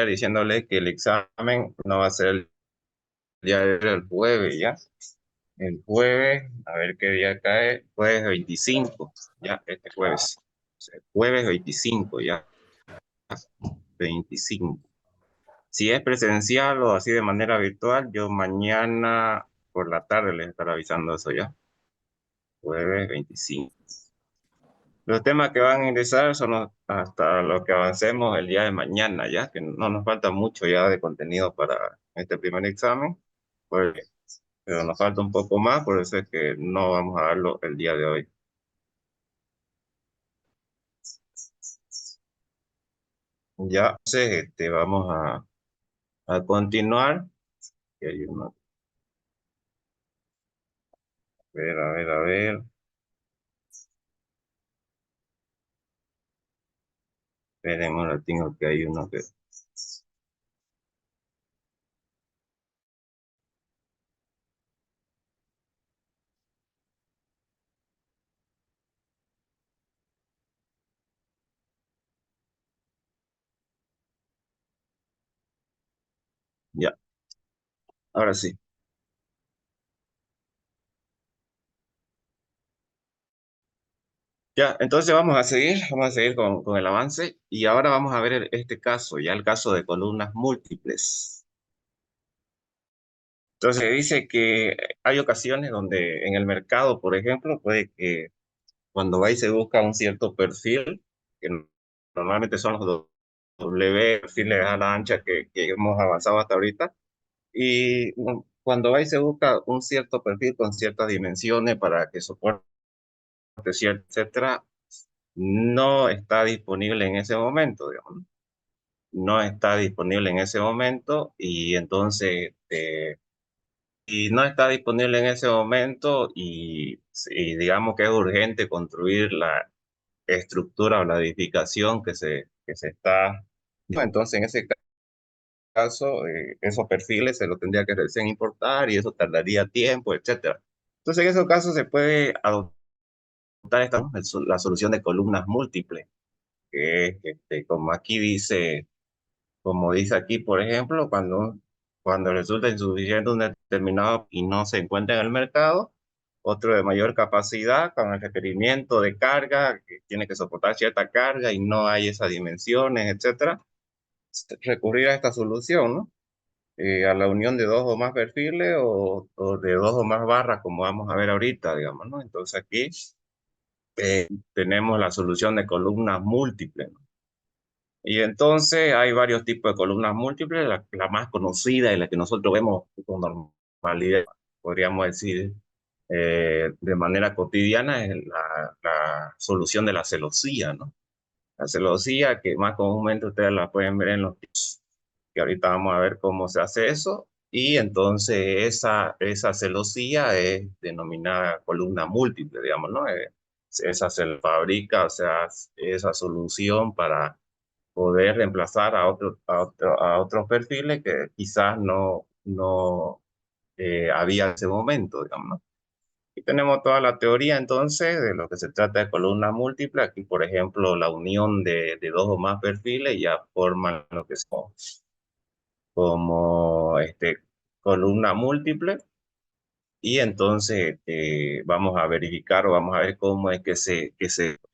diciéndole que el examen no va a ser el día del jueves, ¿ya? El jueves, a ver qué día cae, jueves 25, ¿ya? Este jueves. O sea, jueves 25, ¿ya? 25. Si es presencial o así de manera virtual, yo mañana por la tarde les estaré avisando eso, ¿ya? Jueves 25. Los temas que van a ingresar son hasta lo que avancemos el día de mañana, ya que no nos falta mucho ya de contenido para este primer examen, pues, pero nos falta un poco más, por eso es que no vamos a darlo el día de hoy. Ya, entonces, vamos a continuar. Que hay uno- a ver, a ver, a ver. Esperemos, lo tengo que hay uno que... Ya, ahora sí. Ya, entonces vamos a seguir con el avance y ahora vamos a ver este caso, ya el caso de columnas múltiples. Entonces dice que hay ocasiones donde en el mercado, por ejemplo, puede que cuando va y se busca un cierto perfil, que normalmente son los W, perfiles a la ancha que hemos avanzado hasta ahorita, y cuando va y se busca un cierto perfil con ciertas dimensiones para que soporte cierto, etcétera, no está disponible en ese momento, digamos, ¿no? No está disponible en ese momento y entonces y no está disponible en ese momento y digamos que es urgente construir la estructura o la edificación que se está. Entonces, en ese caso, esos perfiles se los tendría que recién importar y eso tardaría tiempo, etcétera. Entonces, en esos casos se puede adoptar la solución de columnas múltiples, que es, como aquí dice, como dice aquí, por ejemplo, cuando resulta insuficiente un determinado y no se encuentra en el mercado, otro de mayor capacidad con el requerimiento de carga, que tiene que soportar cierta carga y no hay esas dimensiones, etcétera, recurrir a esta solución, ¿no? A la unión de dos o más perfiles o de dos o más barras, como vamos a ver ahorita, digamos, ¿no? Entonces aquí tenemos la solución de columnas múltiples, ¿no? Y entonces hay varios tipos de columnas múltiples. La más conocida y la que nosotros vemos con normalidad, podríamos decir, de manera cotidiana, es la solución de la celosía, ¿no? La celosía, que más comúnmente ustedes la pueden ver en los tips, que ahorita vamos a ver cómo se hace eso. Y entonces esa celosía es denominada columna múltiple, digamos, ¿no? Esa se fabrica, o sea, esa solución para poder reemplazar a otros perfiles que quizás no había en ese momento, digamos, ¿no? Y tenemos toda la teoría entonces de lo que se trata de columna múltiple. Aquí, por ejemplo, la unión de dos o más perfiles ya forman lo que es como columna múltiple. Y entonces vamos a verificar o vamos a ver cómo es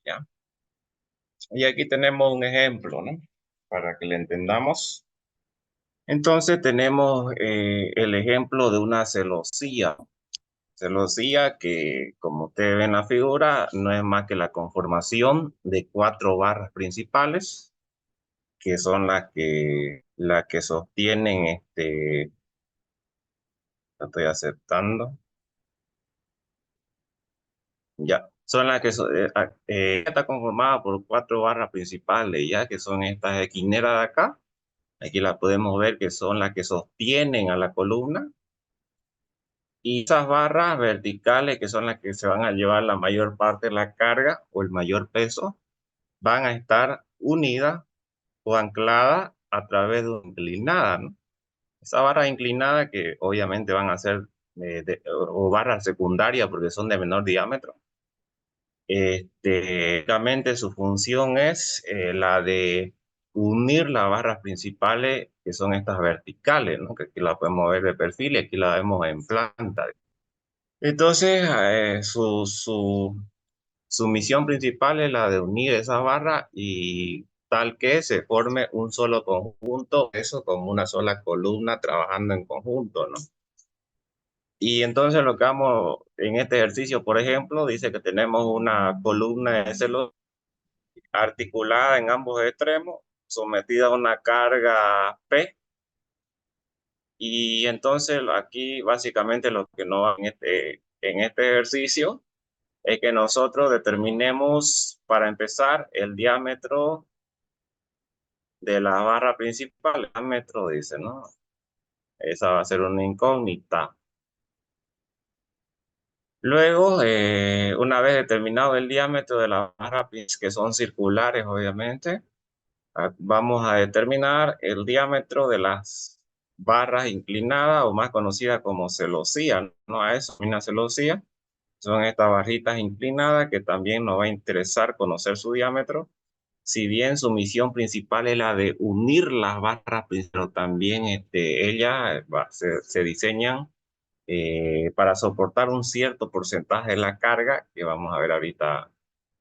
¿ya? Y aquí tenemos un ejemplo, ¿no? Para que le entendamos. Entonces tenemos el ejemplo de una celosía. Celosía que, como ustedes ven en la figura, no es más que la conformación de cuatro barras principales, que son las que sostienen, lo estoy aceptando, ya, son las que está conformada por cuatro barras principales, ya que son estas esquineras de acá. Aquí las podemos ver que son las que sostienen a la columna. Y esas barras verticales, que son las que se van a llevar la mayor parte de la carga o el mayor peso, van a estar unidas o ancladas a través de una inclinada, ¿no? Esas barras inclinadas que obviamente van a ser o barras secundarias porque son de menor diámetro. Básicamente su función es la de unir las barras principales, que son estas verticales, ¿no? Que aquí la podemos ver de perfil y aquí la vemos en planta. Entonces, su misión principal es la de unir esa barra y tal que se forme un solo conjunto, eso como una sola columna trabajando en conjunto, ¿no? Y entonces lo que vamos en este ejercicio, por ejemplo, dice que tenemos una columna de celos articulada en ambos extremos, sometida a una carga P. Y entonces aquí básicamente lo que no va en este ejercicio es que nosotros determinemos, para empezar, el diámetro de la barra principal. El diámetro dice, ¿no? Esa va a ser una incógnita. Luego, una vez determinado el diámetro de la barra, que son circulares, obviamente, vamos a determinar el diámetro de las barras inclinadas o más conocidas como celosía, ¿no? A eso, una celosía. Son estas barritas inclinadas que también nos va a interesar conocer su diámetro. Si bien su misión principal es la de unir las barras, pero también ellas se diseñan para soportar un cierto porcentaje de la carga, que vamos a ver ahorita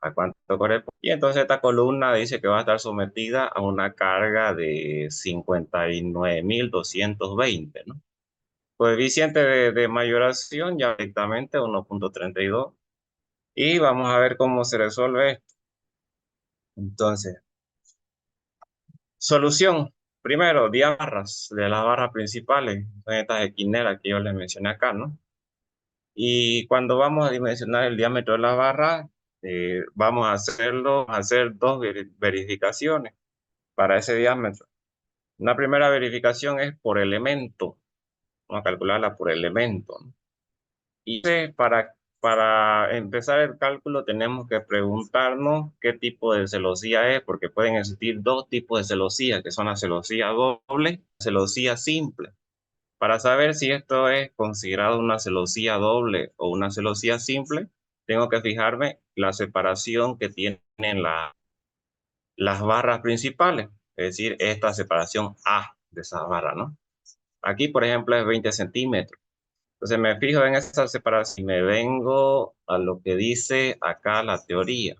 a cuánto corresponde. Y entonces esta columna dice que va a estar sometida a una carga de 59.220, ¿no? Coeficiente de mayoración ya directamente 1,32. Y vamos a ver cómo se resuelve esto. Entonces, solución. Primero, barras de las barras principales, son estas esquineras que yo les mencioné acá, ¿no? Y cuando vamos a dimensionar el diámetro de la barra, vamos a hacer dos verificaciones para ese diámetro. Una primera verificación es por elemento, vamos a calcularla por elemento, ¿no? Y para empezar el cálculo tenemos que preguntarnos qué tipo de celosía es, porque pueden existir dos tipos de celosía, que son la celosía doble y la celosía simple. Para saber si esto es considerado una celosía doble o una celosía simple, tengo que fijarme la separación que tienen las barras principales, es decir, esta separación A de esa barra, ¿no? Aquí, por ejemplo, es 20 centímetros. Entonces me fijo en esa separación y me vengo a lo que dice acá la teoría.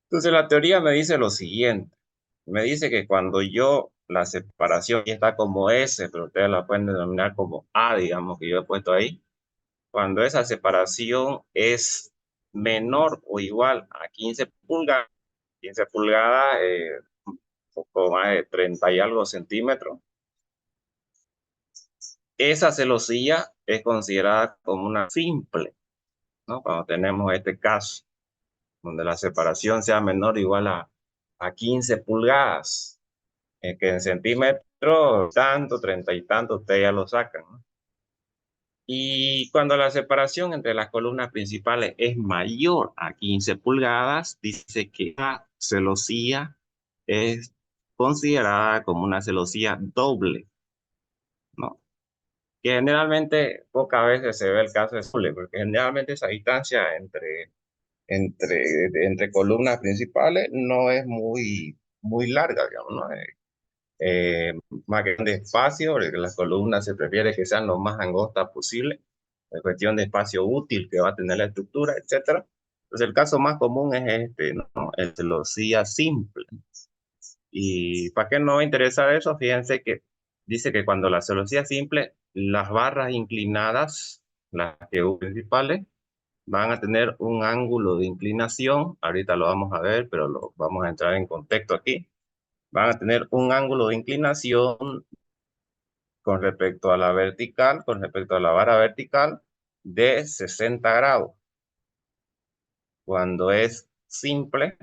Entonces la teoría me dice lo siguiente. Me dice que cuando la separación ya está como S, pero ustedes la pueden denominar como A, digamos que yo he puesto ahí. Cuando esa separación es menor o igual a 15 pulgadas, 15 pulgadas, un poco más de 30 y algo centímetros, esa celosía es considerada como una simple, ¿no? Cuando tenemos este caso, donde la separación sea menor o igual a 15 pulgadas, que en centímetros, tanto, 30 y tanto, ustedes ya lo sacan, ¿no? Y cuando la separación entre las columnas principales es mayor a 15 pulgadas, dice que la celosía es considerada como una celosía doble, ¿no? Que generalmente pocas veces se ve el caso de doble, porque generalmente esa distancia entre columnas principales no es muy larga, digamos, ¿no? Más que de espacio, porque las columnas se prefiere que sean lo más angostas posible, en cuestión de espacio útil que va a tener la estructura, etcétera. Entonces el caso más común es este, ¿no? El celosía simple. ¿Y para qué nos va a interesar eso? Fíjense que dice que cuando la celosía simple, las barras inclinadas, las que principales, van a tener un ángulo de inclinación, ahorita lo vamos a ver, pero lo vamos a entrar en contexto aquí, van a tener un ángulo de inclinación con respecto a la vertical, con respecto a la vara vertical, de 60 grados. Cuando es simple,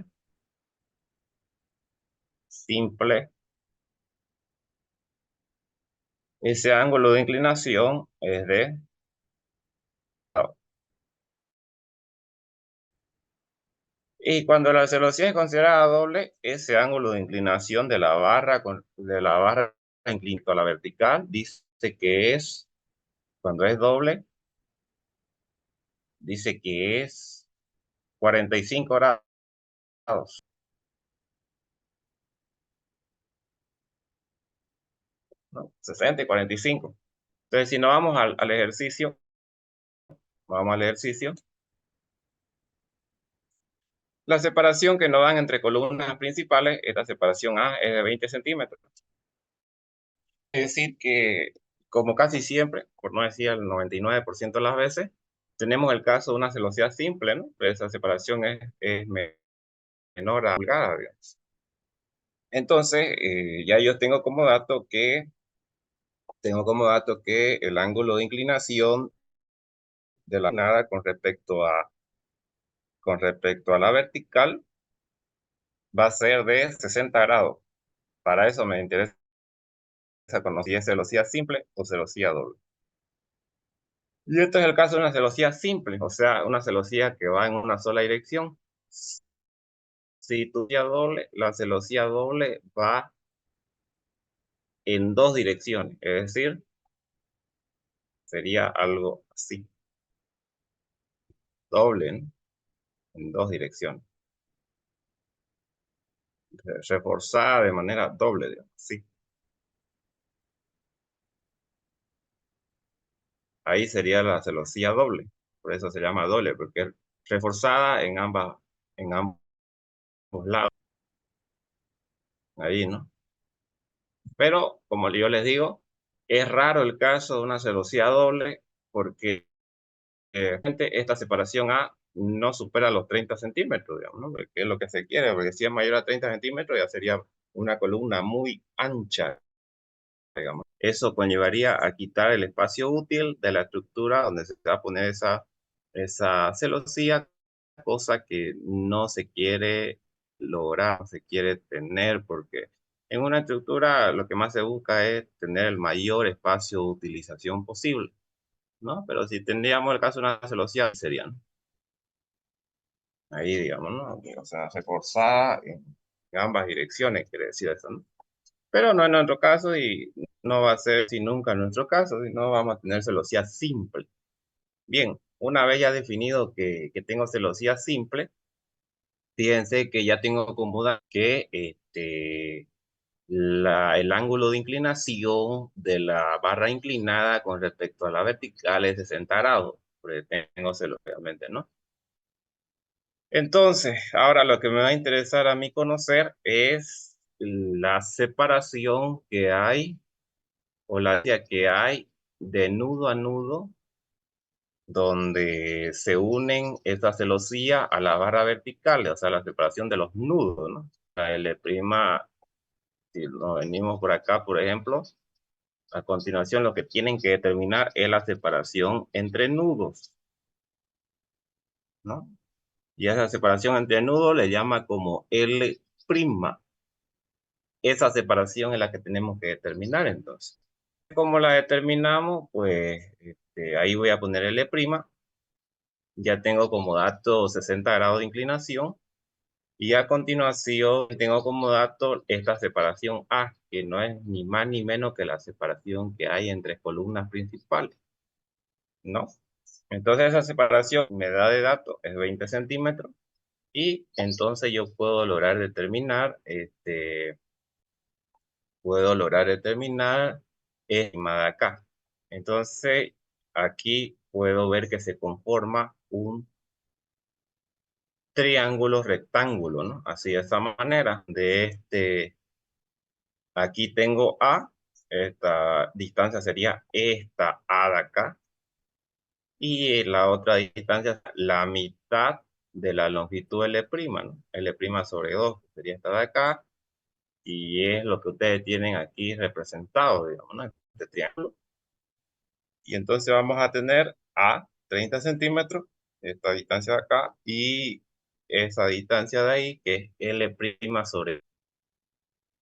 ese ángulo de inclinación es de... Y cuando la celosía es considerada doble, ese ángulo de inclinación de la barra, de la barra inclinada a la vertical, dice que es, cuando es doble, dice que es 45 grados. ¿no? 60 y 45. Entonces, si nos vamos al ejercicio, vamos al ejercicio, la separación que nos dan entre columnas principales, esta separación A es de 20 centímetros. Es decir que, como casi siempre, por no decir el 99% de las veces, tenemos el caso de una celosía simple, ¿no? Esa separación es menor a pulgada, digamos. Entonces, ya yo tengo como dato que el ángulo de inclinación de la nada con respecto a la vertical va a ser de 60 grados. Para eso me interesa conocer si es celosía simple o celosía doble. Y este es el caso de una celosía simple, o sea, una celosía que va en una sola dirección. Si tu celosía doble, la celosía doble va en dos direcciones, es decir, sería algo así, doble, ¿no? En dos direcciones, reforzada de manera doble, digamos, sí. Ahí sería la celosía doble, por eso se llama doble, porque es reforzada en ambos lados, ahí, ¿no? Pero, como yo les digo, es raro el caso de una celosía doble, porque esta separación A no supera los 30 centímetros, digamos, ¿no? Que es lo que se quiere, porque si es mayor a 30 centímetros ya sería una columna muy ancha, digamos. Eso conllevaría a quitar el espacio útil de la estructura donde se va a poner esa celosía, cosa que no se quiere lograr, no se quiere tener, porque en una estructura lo que más se busca es tener el mayor espacio de utilización posible, ¿no? Pero si tendríamos el caso de una celosía, serían ahí, digamos, ¿no? O sea, reforzada en ambas direcciones, quiere decir eso, ¿no? Pero no en nuestro caso y no va a ser si nunca en nuestro caso, sino vamos a tener celosía simple. Bien, una vez ya definido que tengo celosía simple, fíjense que ya tengo acomodado que el ángulo de inclinación de la barra inclinada con respecto a la vertical es 60 grados, porque tengo celosía, obviamente, ¿no? Entonces, ahora lo que me va a interesar a mí conocer es la separación que hay o la distancia que hay de nudo a nudo donde se unen esta celosía a la barra vertical, o sea, la separación de los nudos, ¿no? La L', si nos venimos por acá, por ejemplo, a continuación lo que tienen que determinar es la separación entre nudos, ¿no? Y esa separación entre nudos le llama como L'. Esa separación es la que tenemos que determinar entonces. ¿Cómo la determinamos? Pues ahí voy a poner L'. Ya tengo como dato 60 grados de inclinación. Y a continuación tengo como dato esta separación A, que no es ni más ni menos que la separación que hay entre columnas principales, ¿no? Entonces esa separación me da de dato es 20 centímetros. Y entonces yo puedo lograr determinar esta de acá. Entonces, aquí puedo ver que se conforma un triángulo rectángulo, ¿no? Así de esta manera. Aquí tengo A, esta distancia sería esta A de acá. Y la otra distancia, la mitad de la longitud L', ¿no? L' sobre 2, sería esta de acá. Y es lo que ustedes tienen aquí representado, digamos, ¿no? Este triángulo. Y entonces vamos a tener a 30 centímetros, esta distancia de acá, y esa distancia de ahí, que es L' sobre.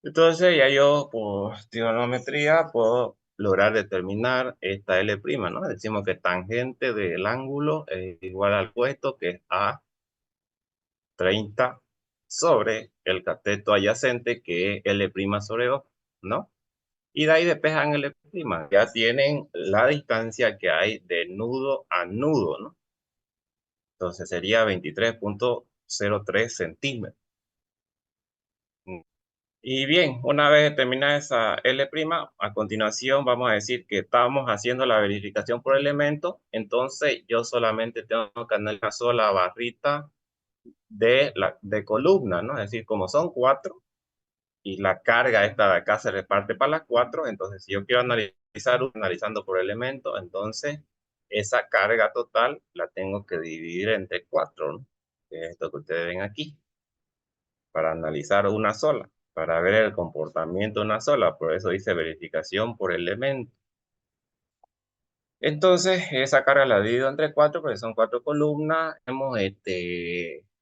Entonces ya yo, por trigonometría, puedo lograr determinar esta L', ¿no? Decimos que tangente del ángulo es igual al puesto, que es a 30 sobre el cateto adyacente, que es L' sobre 2, ¿no? Y de ahí despejan el estima. Ya tienen la distancia que hay de nudo a nudo, ¿no? Entonces sería 23,03 centímetros. Y bien, una vez determinada esa L', a continuación vamos a decir que estamos haciendo la verificación por elemento, entonces yo solamente tengo que analizar una sola barrita de columna, ¿no? Es decir, como son cuatro y la carga esta de acá se reparte para las cuatro, entonces si yo quiero analizar analizando por elemento, entonces esa carga total la tengo que dividir entre cuatro, ¿no? Que es esto que ustedes ven aquí, para analizar una sola, para ver el comportamiento de una sola, por eso dice verificación por elemento. Entonces, esa carga la divido entre cuatro, porque son cuatro columnas, tenemos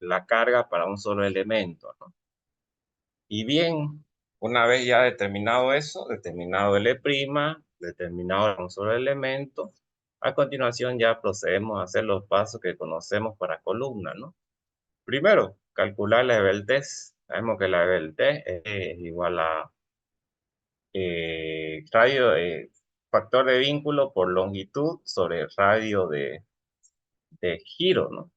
la carga para un solo elemento, ¿no? Y bien, una vez ya determinado eso, determinado L', determinado un solo elemento, a continuación ya procedemos a hacer los pasos que conocemos para columna, ¿no? Primero, calcular la EBEL-TES. Sabemos que la EBEL-TES es igual a radio, factor de vínculo por longitud sobre radio de giro, ¿no?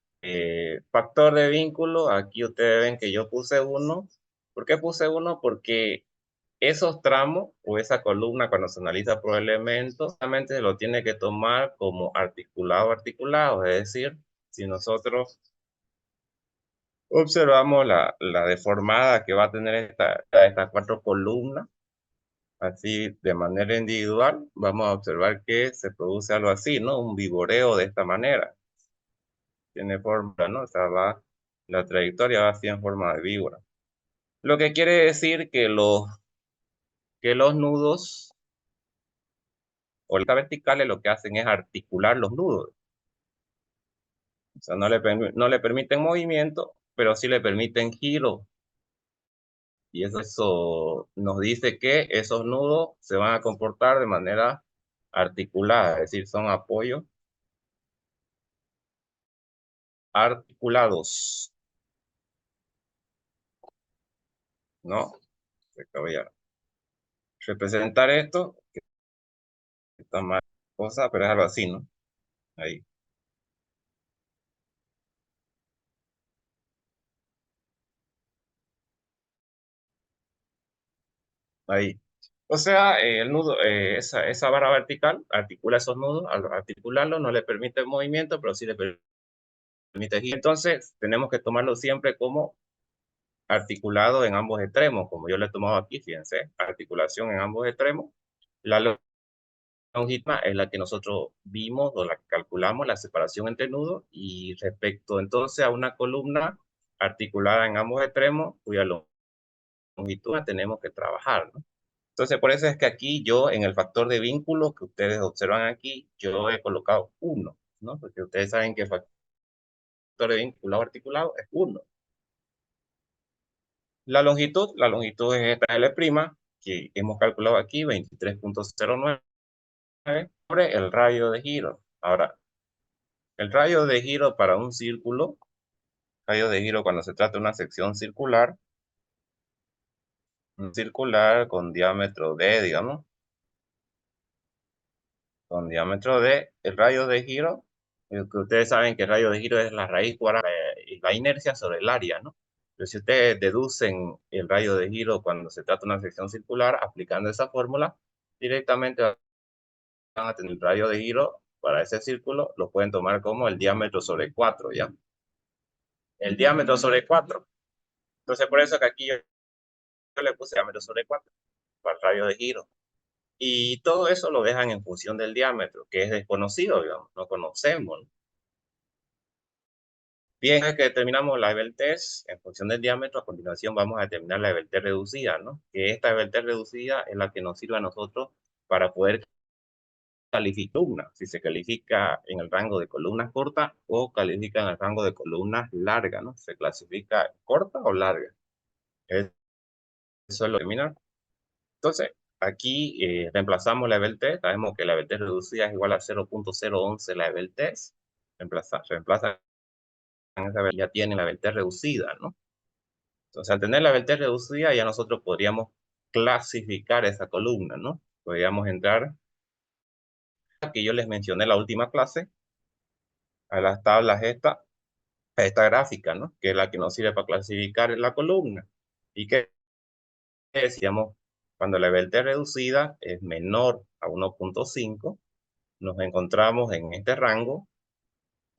Factor de vínculo, aquí ustedes ven que yo puse 1. ¿Por qué puse 1? Porque esos tramos o esa columna cuando se analiza por elementos, solamente se lo tiene que tomar como articulado articulado, es decir, si nosotros observamos la deformada que va a tener estas cuatro columnas, así de manera individual, vamos a observar que se produce algo así, ¿no? Un viboreo de esta manera. Tiene forma, ¿no? O sea, la trayectoria va así en forma de víbora. Lo que quiere decir que los nudos o las verticales lo que hacen es articular los nudos. O sea, no le permiten movimiento, pero sí le permiten giro. Y eso nos dice que esos nudos se van a comportar de manera articulada, es decir, son apoyos articulados, ¿no? Voy a representar esto, que está mal cosa, pero es algo así, ¿no? Ahí, ahí. O sea, el nudo, esa barra vertical articula esos nudos, al articularlo no le permite el movimiento, pero sí le permite giro. Entonces, tenemos que tomarlo siempre como articulado en ambos extremos, como yo lo he tomado aquí, fíjense, articulación en ambos extremos. La longitud es la que nosotros vimos o la que calculamos, la separación entre nudos, y respecto entonces a una columna articulada en ambos extremos, cuya longitud la tenemos que trabajar, ¿no? Entonces, por eso es que aquí yo, en el factor de vínculo que ustedes observan aquí, yo he colocado 1, ¿no? Porque ustedes saben que el factor de vínculo articulado es 1. La longitud es esta L', que hemos calculado aquí, 23.09 sobre el radio de giro. Ahora, el radio de giro para un círculo, radio de giro cuando se trata de una sección circular, un circular con diámetro D, digamos, con diámetro D, el radio de giro, que ustedes saben que el radio de giro es la raíz cuadrada y la inercia sobre el área, ¿no? Pero si ustedes deducen el radio de giro cuando se trata de una sección circular, aplicando esa fórmula, directamente van a tener el radio de giro para ese círculo, lo pueden tomar como el diámetro sobre 4, ¿ya? El diámetro sobre 4. Entonces, por eso que aquí yo le puse diámetro sobre 4 para el radio de giro. Y todo eso lo dejan en función del diámetro, que es desconocido, digamos, no conocemos, ¿no? Bien, es que determinamos la EBEL-TES en función del diámetro, a continuación vamos a determinar la EBEL-TES reducida, ¿no? Que esta EBEL-TES reducida es la que nos sirve a nosotros para poder calificar columnas, si se califica en el rango de columnas cortas o califica en el rango de columnas largas, ¿no? Se clasifica corta o larga. Eso es lo que determinar. Entonces, aquí reemplazamos la EBEL-TES, sabemos que la EBEL-TES reducida es igual a 0.011 la EBEL-TES, reemplaza ya tiene la EBEL-TES reducida, ¿no? Entonces, al tener la EBEL-TES reducida, ya nosotros podríamos clasificar esa columna, ¿no? Podríamos entrar, que yo les mencioné en la última clase, a las tablas esta gráfica, ¿no? Que es la que nos sirve para clasificar la columna. ¿Y qué decíamos, cuando la LT reducida es menor a 1.5, nos encontramos en este rango,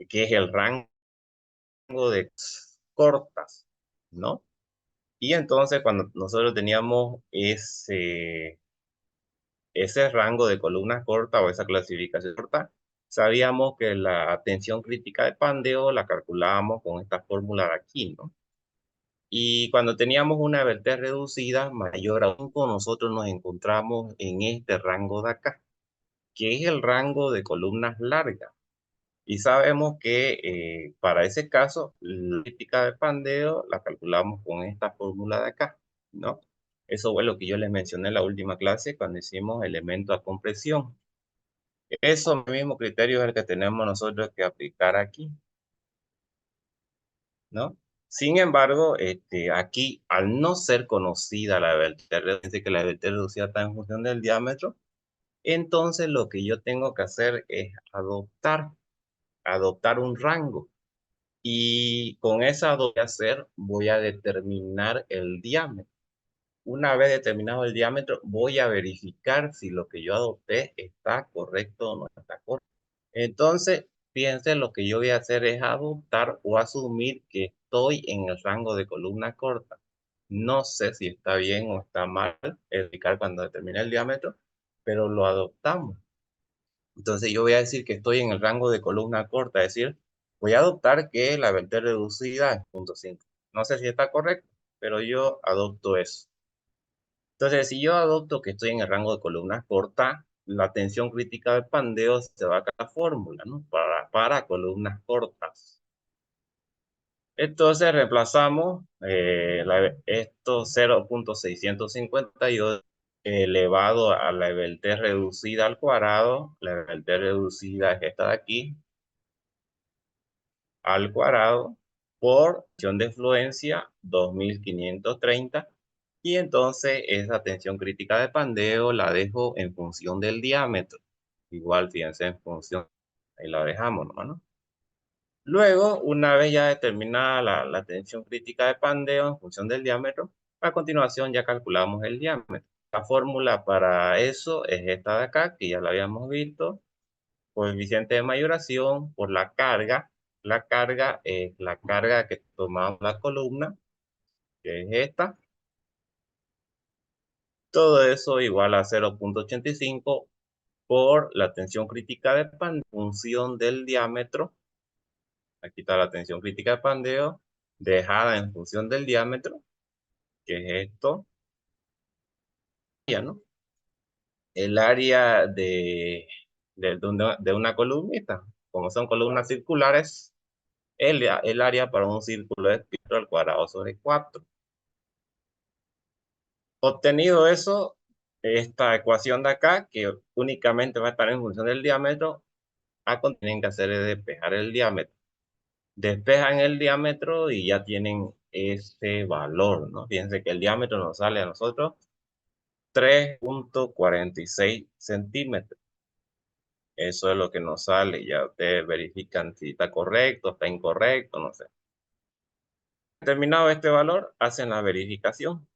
que es el rango de cortas, ¿no? Y entonces cuando nosotros teníamos ese rango de columnas cortas o esa clasificación corta, sabíamos que la tensión crítica de Pandeo la calculábamos con esta fórmula de aquí, ¿no? Y cuando teníamos una VT reducida mayor aún, nosotros nos encontramos en este rango de acá, que es el rango de columnas largas. Y sabemos que para ese caso, la crítica de Pandeo la calculamos con esta fórmula de acá, ¿no? Eso fue lo que yo les mencioné en la última clase cuando hicimos elemento a compresión. Eso mismo criterio es el que tenemos nosotros que aplicar aquí, ¿no? Sin embargo, aquí, al no ser conocida la vertical, que la vertical reducida está en función del diámetro, entonces lo que yo tengo que hacer es adoptar un rango. Y con esa voy a determinar el diámetro. Una vez determinado el diámetro, voy a verificar si lo que yo adopté está correcto o no está correcto. Entonces, fíjense, lo que yo voy a hacer es adoptar o asumir que estoy en el rango de columna corta. No sé si está bien o está mal explicar cuando determine el diámetro, pero lo adoptamos. Entonces yo voy a decir que estoy en el rango de columna corta, es decir, voy a adoptar que la vertical reducida es 0.5. No sé si está correcto, pero yo adopto eso. Entonces, si yo adopto que estoy en el rango de columnas cortas, la tensión crítica de Pandeo se va a la fórmula, ¿no? Para columnas cortas. Entonces reemplazamos esto 0.658 elevado a la LT reducida al cuadrado. La LT reducida es esta de aquí, al cuadrado, por tensión de fluencia 2530. Y entonces esa tensión crítica de Pandeo la dejo en función del diámetro. Igual, fíjense, en función, ahí la dejamos nomás, ¿no? Luego, una vez ya determinada la tensión crítica de Pandeo en función del diámetro, a continuación ya calculamos el diámetro. La fórmula para eso es esta de acá, que ya la habíamos visto. Coeficiente de mayoración por la carga. La carga es la carga que tomamos la columna, que es esta. Todo eso igual a 0.85 por la tensión crítica de Pandeo en función del diámetro. Aquí está la tensión crítica de Pandeo dejada en función del diámetro, que es esto, ¿no? El área de una columnita, como son columnas circulares, el área para un círculo es pi al cuadrado sobre 4. Obtenido eso, esta ecuación de acá, que únicamente va a estar en función del diámetro, tienen que hacer es despejar el diámetro. Despejan el diámetro y ya tienen ese valor, ¿no? Fíjense que el diámetro nos sale a nosotros 3.46 centímetros. Eso es lo que nos sale. Ya ustedes verifican si está correcto, está incorrecto, no sé. Determinado este valor, hacen la verificación.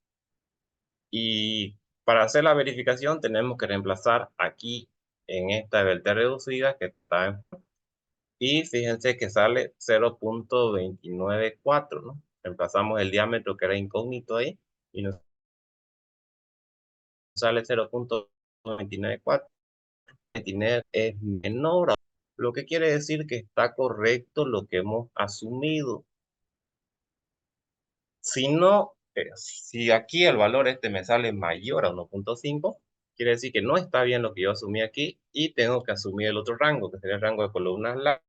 Y para hacer la verificación tenemos que reemplazar aquí en esta delta reducida que está en... Y fíjense que sale 0.294, ¿no? Reemplazamos el diámetro que era incógnito ahí y nos sale 0.294. Es menor, lo que quiere decir que está correcto lo que hemos asumido. Si no, si aquí el valor me sale mayor a 1.5, quiere decir que no está bien lo que yo asumí aquí y tengo que asumir el otro rango, que sería el rango de columnas largas,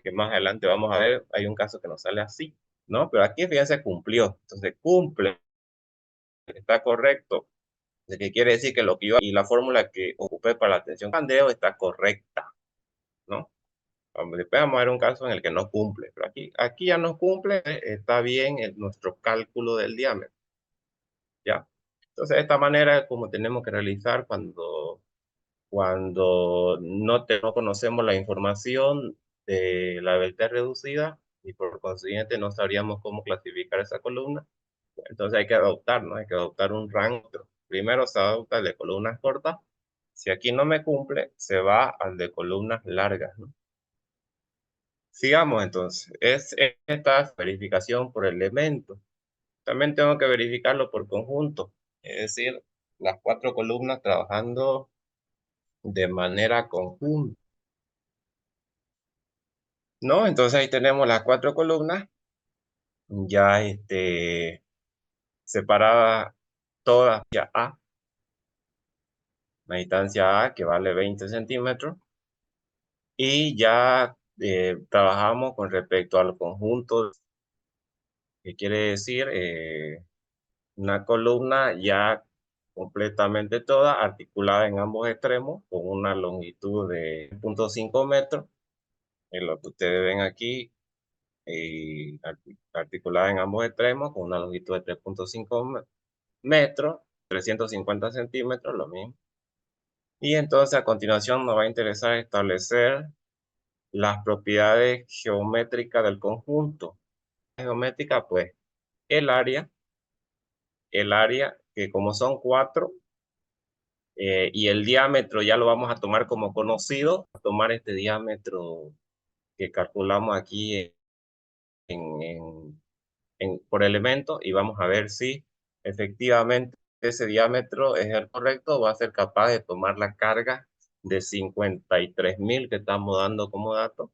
que más adelante vamos a ver, hay un caso que nos sale así, ¿no? Pero aquí fíjense cumplió, entonces cumple, está correcto. ¿Qué quiere decir? Que lo que yo y la fórmula que ocupé para la tensión Pandeo está correcta, ¿no? Después vamos a ver un caso en el que no cumple, pero aquí ya no cumple, está bien nuestro cálculo del diámetro, ¿ya? Entonces, de esta manera es como tenemos que realizar cuando no conocemos la información de la delta reducida y por consiguiente no sabríamos cómo clasificar esa columna. Entonces hay que adoptar, ¿no? Hay que adoptar un rango. Primero se adopta el de columnas cortas. Si aquí no me cumple, se va al de columnas largas, ¿no? Sigamos entonces. Es esta verificación por elemento. También tengo que verificarlo por conjunto. Es decir, las 4 columnas trabajando de manera conjunta, ¿no? Entonces ahí tenemos las 4 columnas ya separadas todas hacia A, la distancia A que vale 20 centímetros, y ya trabajamos con respecto al conjunto, que quiere decir una columna ya completamente toda articulada en ambos extremos con una longitud de 0.5 metros, en lo que ustedes ven aquí, articulada en ambos extremos con una longitud de 3.5 metros, 350 centímetros, lo mismo. Y entonces a continuación nos va a interesar establecer las propiedades geométricas del conjunto. Geométrica, pues, el área, que como son 4, y el diámetro ya lo vamos a tomar como conocido, a tomar este diámetro que calculamos aquí por elemento, y vamos a ver si efectivamente ese diámetro es el correcto, va a ser capaz de tomar la carga de 53.000 que estamos dando como dato.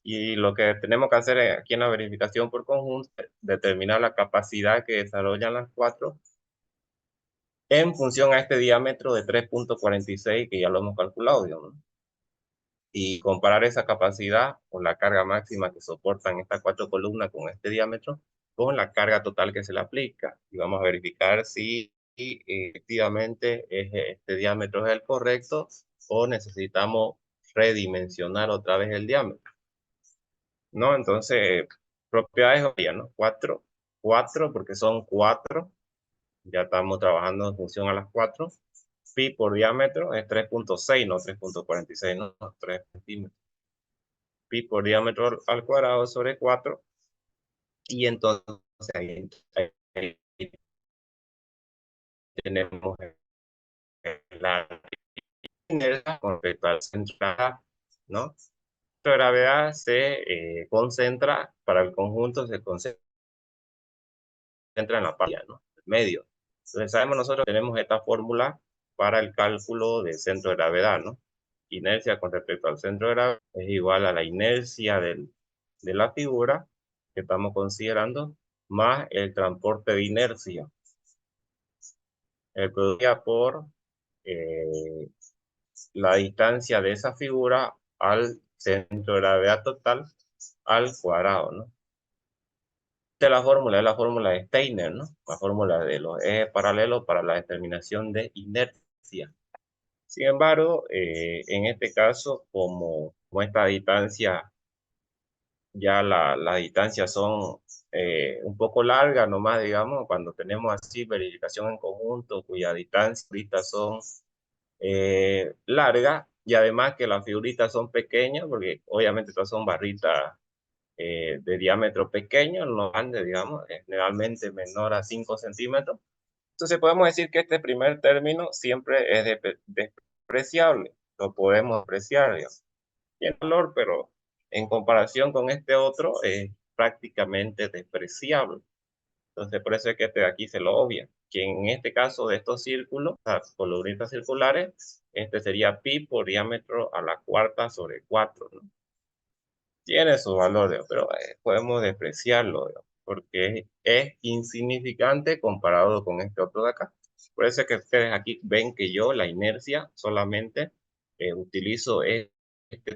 Y lo que tenemos que hacer aquí en la verificación por conjunto es determinar la capacidad que desarrollan las 4 en función a este diámetro de 3.46 que ya lo hemos calculado, digamos, y comparar esa capacidad con la carga máxima que soportan estas 4 columnas con este diámetro con la carga total que se le aplica. Y vamos a verificar si efectivamente este diámetro es el correcto o necesitamos redimensionar otra vez el diámetro, ¿no? Entonces, propiedades obvias, ¿no? 4 porque son 4, ya estamos trabajando en función a las 4. Pi por diámetro es 3.6, no 3.46, no, 3 centímetros. Pi por diámetro al cuadrado sobre 4. Y entonces ahí tenemos la inercia con respecto al centro de gravedad, ¿no? La gravedad se concentra, para el conjunto se concentra en la parte, ¿no? El medio. Entonces sabemos nosotros que tenemos esta fórmula para el cálculo del centro de gravedad, ¿no? Inercia con respecto al centro de gravedad es igual a la inercia de la figura que estamos considerando más el transporte de inercia. El producto por eh, la distancia de esa figura al centro de gravedad total al cuadrado, ¿no? Esta es la fórmula de Steiner, ¿no? La fórmula de los ejes paralelos para la determinación de inercia. Sin embargo, en este caso, como esta distancia, ya las distancias son un poco largas nomás, digamos, cuando tenemos así verificación en conjunto, cuya distancia ahorita son largas, y además que las figuritas son pequeñas, porque obviamente estas son barritas de diámetro pequeño, no grande, digamos, generalmente menor a 5 centímetros. Entonces podemos decir que este primer término siempre es despreciable, lo podemos apreciar, digamos. Tiene valor, pero en comparación con este otro es prácticamente despreciable. Entonces por eso es que este de aquí se lo obvia, que en este caso de estos círculos, las columnitas circulares, este sería pi por diámetro a la cuarta sobre 4, ¿no? Tiene su valor, pero podemos despreciarlo, porque es insignificante comparado con este otro de acá. Por eso es que ustedes aquí ven que yo la inercia solamente utilizo este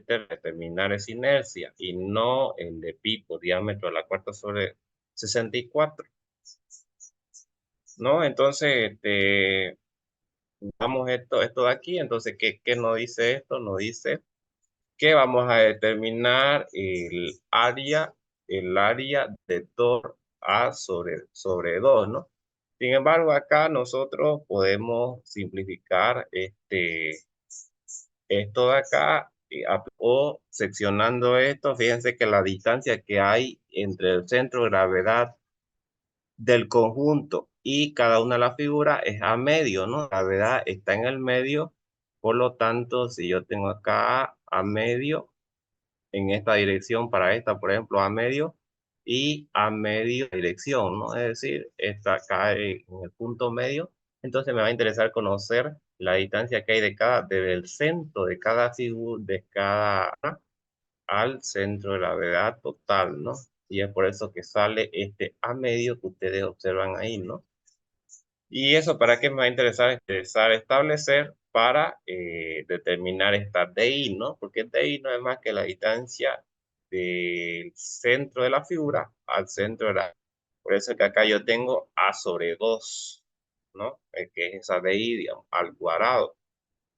para determinar esa inercia y no el de pi por diámetro a la cuarta sobre 64, ¿no? Entonces, vamos esto de aquí. Entonces, ¿qué nos dice esto? Nos dice que vamos a determinar el área de tor A sobre 2, ¿no? Sin embargo, acá nosotros podemos simplificar esto de acá, o seccionando esto. Fíjense que la distancia que hay entre el centro de gravedad del conjunto y cada una de las figuras es a medio, ¿no? La gravedad está en el medio, por lo tanto, si yo tengo acá a medio, en esta dirección para esta, por ejemplo, a medio y a medio dirección, ¿no? Es decir, esta cae en el punto medio, entonces me va a interesar conocer la distancia que hay desde el centro de cada figura, de cada al centro de la gravedad total, ¿no? Y es por eso que sale este a medio que ustedes observan ahí, ¿no? ¿Y eso para qué me va a interesar establecer para determinar esta DI, ¿no? Porque DI no es más que la distancia del centro de la figura al centro de la... Por eso que acá yo tengo A sobre 2, ¿no? Que es esa DI, digamos, al cuadrado.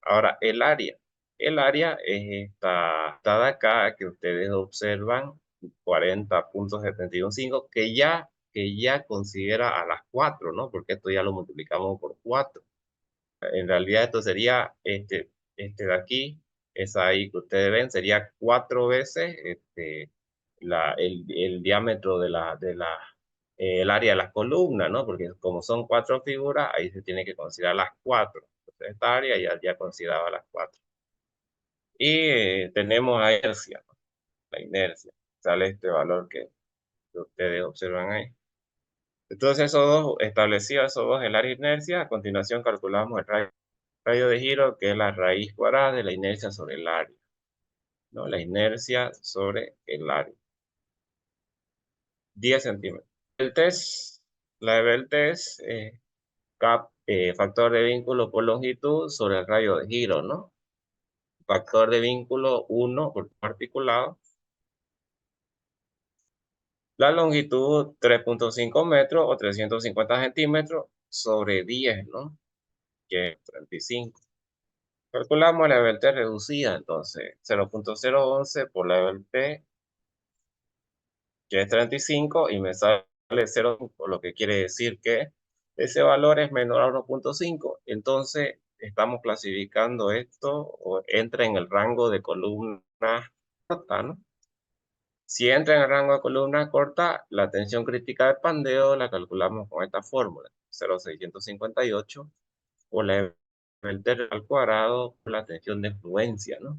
Ahora, el área. El área es esta de acá que ustedes observan, 40,715, que ya considera a las 4, ¿no? Porque esto ya lo multiplicamos por 4. En realidad esto sería este de aquí, esa ahí que ustedes ven, sería 4 veces el diámetro el área de las columnas, ¿no? Porque como son 4 figuras, ahí se tiene que considerar las 4. Entonces esta área ya consideraba las 4. Y tenemos a inercia, ¿no? La inercia. Sale este valor que ustedes observan ahí. Entonces, establecidos esos dos, el área de inercia, a continuación calculamos el radio de giro, que es la raíz cuadrada de la inercia sobre el área, ¿no? La inercia sobre el área. 10 centímetros. El test, la del test, factor de vínculo por longitud sobre el radio de giro, ¿no? Factor de vínculo 1 por articulado. La longitud 3,5 metros o 350 centímetros sobre 10, ¿no? Que es 35. Calculamos la EBT reducida, entonces 0,011 por la EBT, que es 35, y me sale 0, lo que quiere decir que ese valor es menor a 1,5. Entonces estamos clasificando esto o entra en el rango de columna corta, ¿no? Si entra en el rango de columna corta, la tensión crítica de pandeo la calculamos con esta fórmula, 0,658 por la EBT al cuadrado por la tensión de fluencia, ¿no?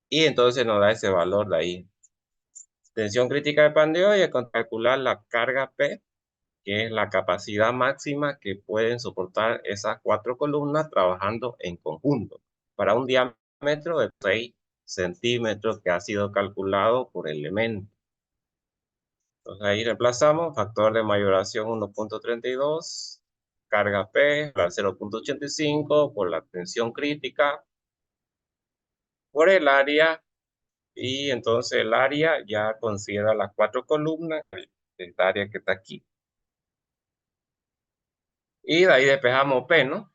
Y entonces nos da ese valor de ahí. Tensión crítica de pandeo, y a calcular la carga P, que es la capacidad máxima que pueden soportar esas 4 columnas trabajando en conjunto, para un diámetro de 6 centímetros que ha sido calculado por elemento. Entonces ahí reemplazamos factor de mayoración 1,32, carga P, la 0,85 por la tensión crítica, por el área. Y entonces el área ya considera las 4 columnas, el área que está aquí. Y de ahí despejamos P, ¿no?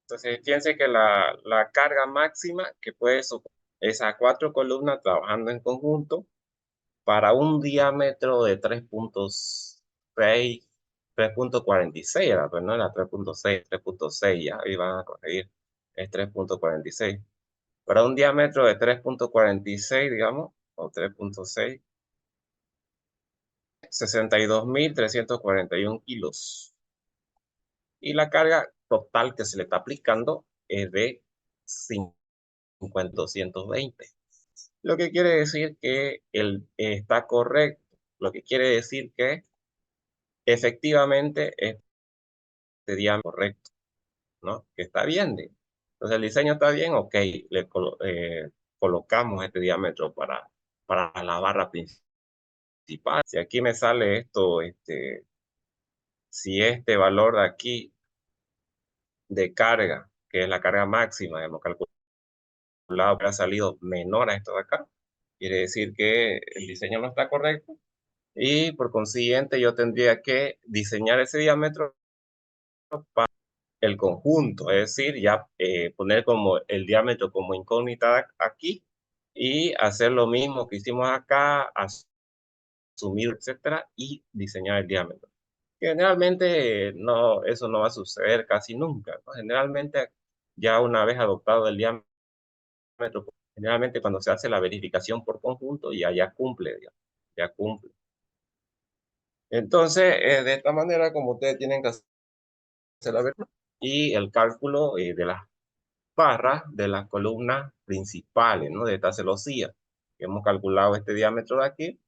Entonces fíjense que la carga máxima que puede soportar esas 4 columnas trabajando en conjunto para un diámetro de 3,6, 3,46 era, pues no era 3,6, 3,6, ya ahí van a corregir, es 3,46. Para un diámetro de 3,46, digamos, o 3,6, 62.341 kilos. Y la carga total que se le está aplicando es de 50,220. Lo que quiere decir que está correcto. Lo que quiere decir que efectivamente este diámetro es correcto, ¿no? Que está bien. Entonces el diseño está bien, ok. Colocamos este diámetro para la barra principal. Si aquí me sale esto, si este valor de aquí de carga, que es la carga máxima, hemos calculado, ha salido menor a esto de acá, quiere decir que el diseño no está correcto, y por consiguiente yo tendría que diseñar ese diámetro para el conjunto, es decir, ya poner como el diámetro como incógnita aquí y hacer lo mismo que hicimos acá, asumir, etcétera, y diseñar el diámetro. Generalmente no, eso no va a suceder casi nunca, ¿no? Generalmente ya una vez adoptado el diámetro, generalmente cuando se hace la verificación por conjunto ya cumple, digamos, ya cumple. Entonces, de esta manera, como ustedes tienen que hacer la verdad, y el cálculo de las barras de las columnas principales, ¿no? De esta celosía. Hemos calculado este diámetro de aquí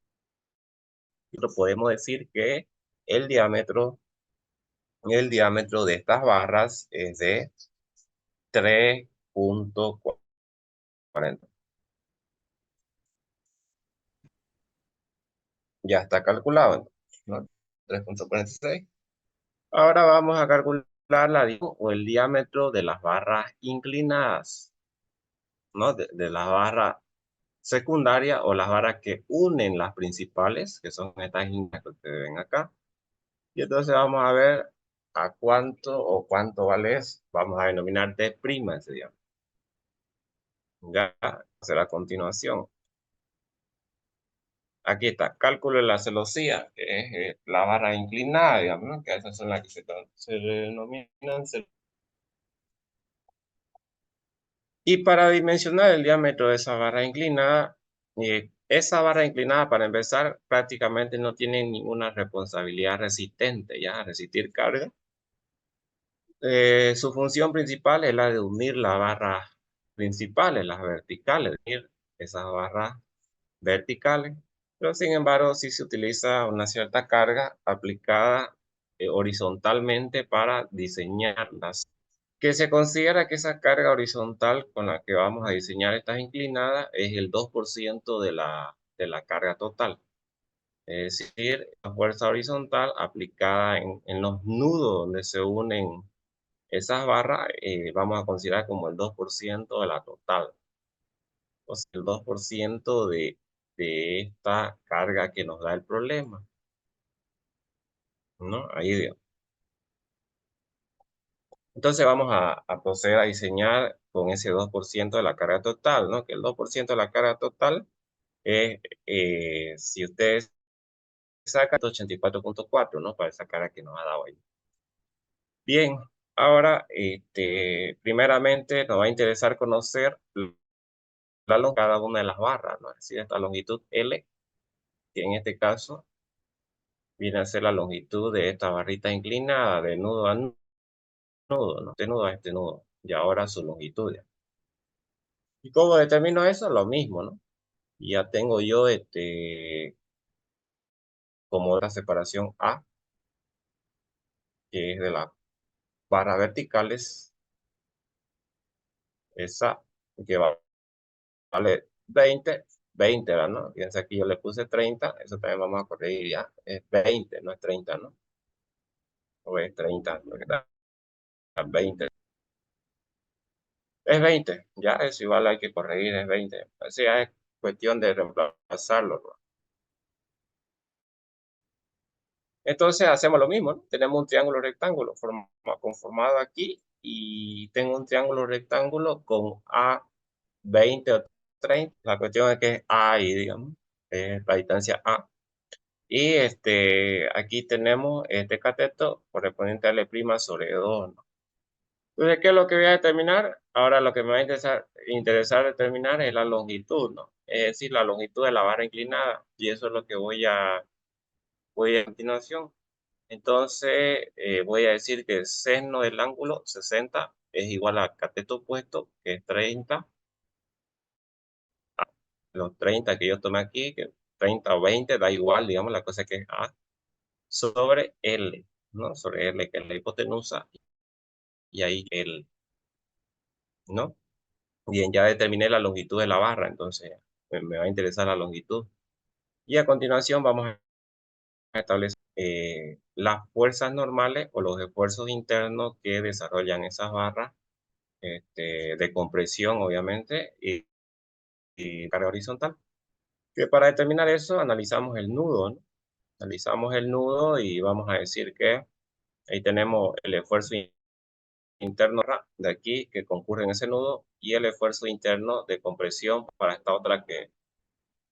y lo podemos decir que el diámetro, el diámetro de estas barras es de 3,40. Ya está calculado, ¿no? 3,46. Ahora vamos a calcular o el diámetro de las barras inclinadas, ¿no? De las barras secundarias o las barras que unen las principales, que son estas líneas que ustedes ven acá. Y entonces vamos a ver a cuánto vale eso. Vamos a denominar D' ese diámetro. Ya será a continuación. Aquí está, cálculo de la celosía, que es la barra inclinada, digamos, ¿no? Que esas son las que se denominan. Y para dimensionar el diámetro de esa barra inclinada, para empezar, prácticamente no tiene ninguna responsabilidad resistente, ya, resistir carga. Su función principal es la de unir las barras principales, las verticales, unir esas barras verticales, pero sin embargo sí se utiliza una cierta carga aplicada horizontalmente para diseñarlas, que se considera que esa carga horizontal con la que vamos a diseñar estas inclinadas es el 2% de la carga total. Es decir, la fuerza horizontal aplicada en los nudos donde se unen esas barras, vamos a considerar como el 2% de la total. O sea, el 2% de esta carga que nos da el problema, ¿no? Ahí digo. Entonces vamos a proceder a diseñar con ese 2% de la carga total, ¿no? Que el 2% de la carga total es, si ustedes sacan 84,4, ¿no? Para esa carga que nos ha dado ahí. Bien, ahora, primeramente nos va a interesar conocer la longitud de cada una de las barras, ¿no? Es decir, esta longitud L, que en este caso viene a ser la longitud de esta barrita inclinada de nudo a nudo, ¿no? De nudo a este nudo. Y ahora su longitud. ¿Y cómo determino eso? Lo mismo, ¿no? Ya tengo yo como la separación A, que es de las barras verticales, esa que vale 20, ¿verdad? ¿No? Fíjense aquí yo le puse 30, eso también vamos a corregir ya, es 20, no es 30, ¿no? O es 30, porque está 20. Es 20, ya eso igual hay que corregir, es 20. O sea, es cuestión de reemplazarlo, ¿no? Entonces hacemos lo mismo, ¿no? Tenemos un triángulo rectángulo conformado aquí y tengo un triángulo rectángulo con A 20 o 30. La cuestión es que es A y digamos, es la distancia A. Y aquí tenemos este cateto correspondiente a L' sobre 2, ¿no? Entonces, ¿qué es lo que voy a determinar? Ahora lo que me va a interesar determinar es la longitud, ¿no? Es decir, la longitud de la barra inclinada. Y eso es lo que voy a continuación. Entonces, voy a decir que el seno del ángulo 60 es igual a cateto opuesto, que es 30. Los 30 que yo tomé aquí, que 30 o 20, da igual, digamos, la cosa que es A, sobre L, ¿no? Sobre L, que es la hipotenusa, y ahí L, ¿no? Bien, ya determiné la longitud de la barra, entonces me va a interesar la longitud. Y a continuación vamos a establecer las fuerzas normales o los esfuerzos internos que desarrollan esas barras de compresión, obviamente, y carga horizontal. Que para determinar eso analizamos el nudo, ¿no? Analizamos el nudo y vamos a decir que ahí tenemos el esfuerzo interno de aquí que concurre en ese nudo y el esfuerzo interno de compresión para esta otra que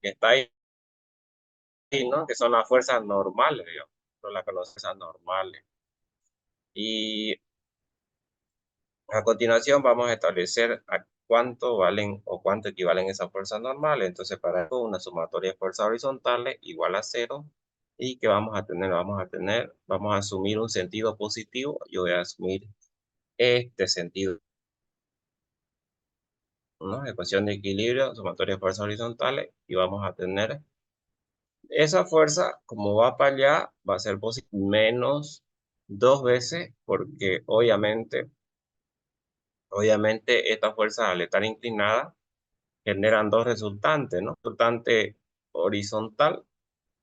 está ahí, ¿no? Que son las fuerzas normales, digamos. No las fuerzas normales. Y a continuación vamos a establecer a cuánto valen o cuánto equivalen esas fuerzas normales. Entonces, para eso, una sumatoria de fuerzas horizontales igual a 0 ¿Y qué vamos a tener? Vamos a asumir un sentido positivo. Yo voy a asumir este sentido, ¿no? Ecuación de equilibrio, sumatoria de fuerzas horizontales, y vamos a tener esa fuerza, como va para allá, va a ser menos dos veces, porque obviamente esta fuerza al estar inclinada generan dos resultantes, ¿no? Resultante horizontal,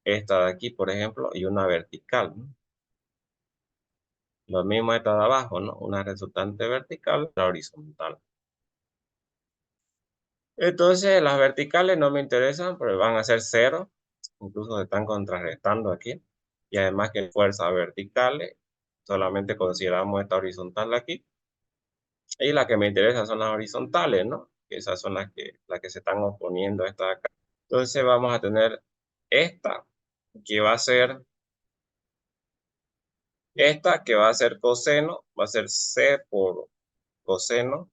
esta de aquí, por ejemplo, y una vertical, ¿no? Lo mismo esta de abajo, ¿no? Una resultante vertical, la horizontal. Entonces, las verticales no me interesan, pero van a ser cero. Incluso se están contrarrestando aquí. Y además que fuerzas verticales, solamente consideramos esta horizontal aquí. Y las que me interesan son las horizontales, ¿no? Esas son las que se están oponiendo a esta de acá. Entonces vamos a tener esta, que va a ser, esta que va a ser coseno, va a ser C por coseno,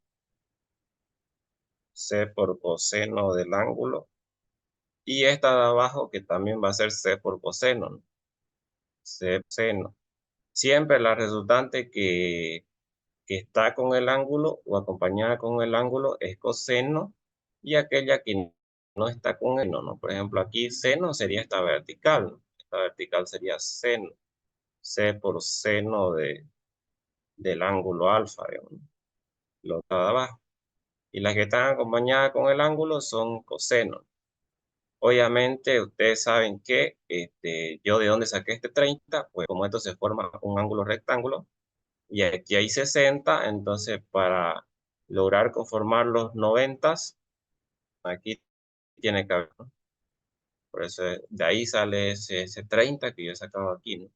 C por coseno del ángulo. Y esta de abajo que también va a ser C por coseno, ¿no? C por seno. Siempre la resultante que está con el ángulo o acompañada con el ángulo es coseno, y aquella que no está con el no. Por ejemplo, aquí seno sería esta vertical, ¿no? Esta vertical sería seno, C por seno del ángulo alfa, digamos, ¿no? Lo de abajo. Y las que están acompañadas con el ángulo son coseno. Obviamente, ustedes saben que yo de dónde saqué este 30, pues como esto se forma un ángulo rectángulo, y aquí hay 60, entonces para lograr conformar los 90, aquí tiene que haber, ¿no? Por eso de ahí sale ese 30 que yo he sacado aquí, ¿no?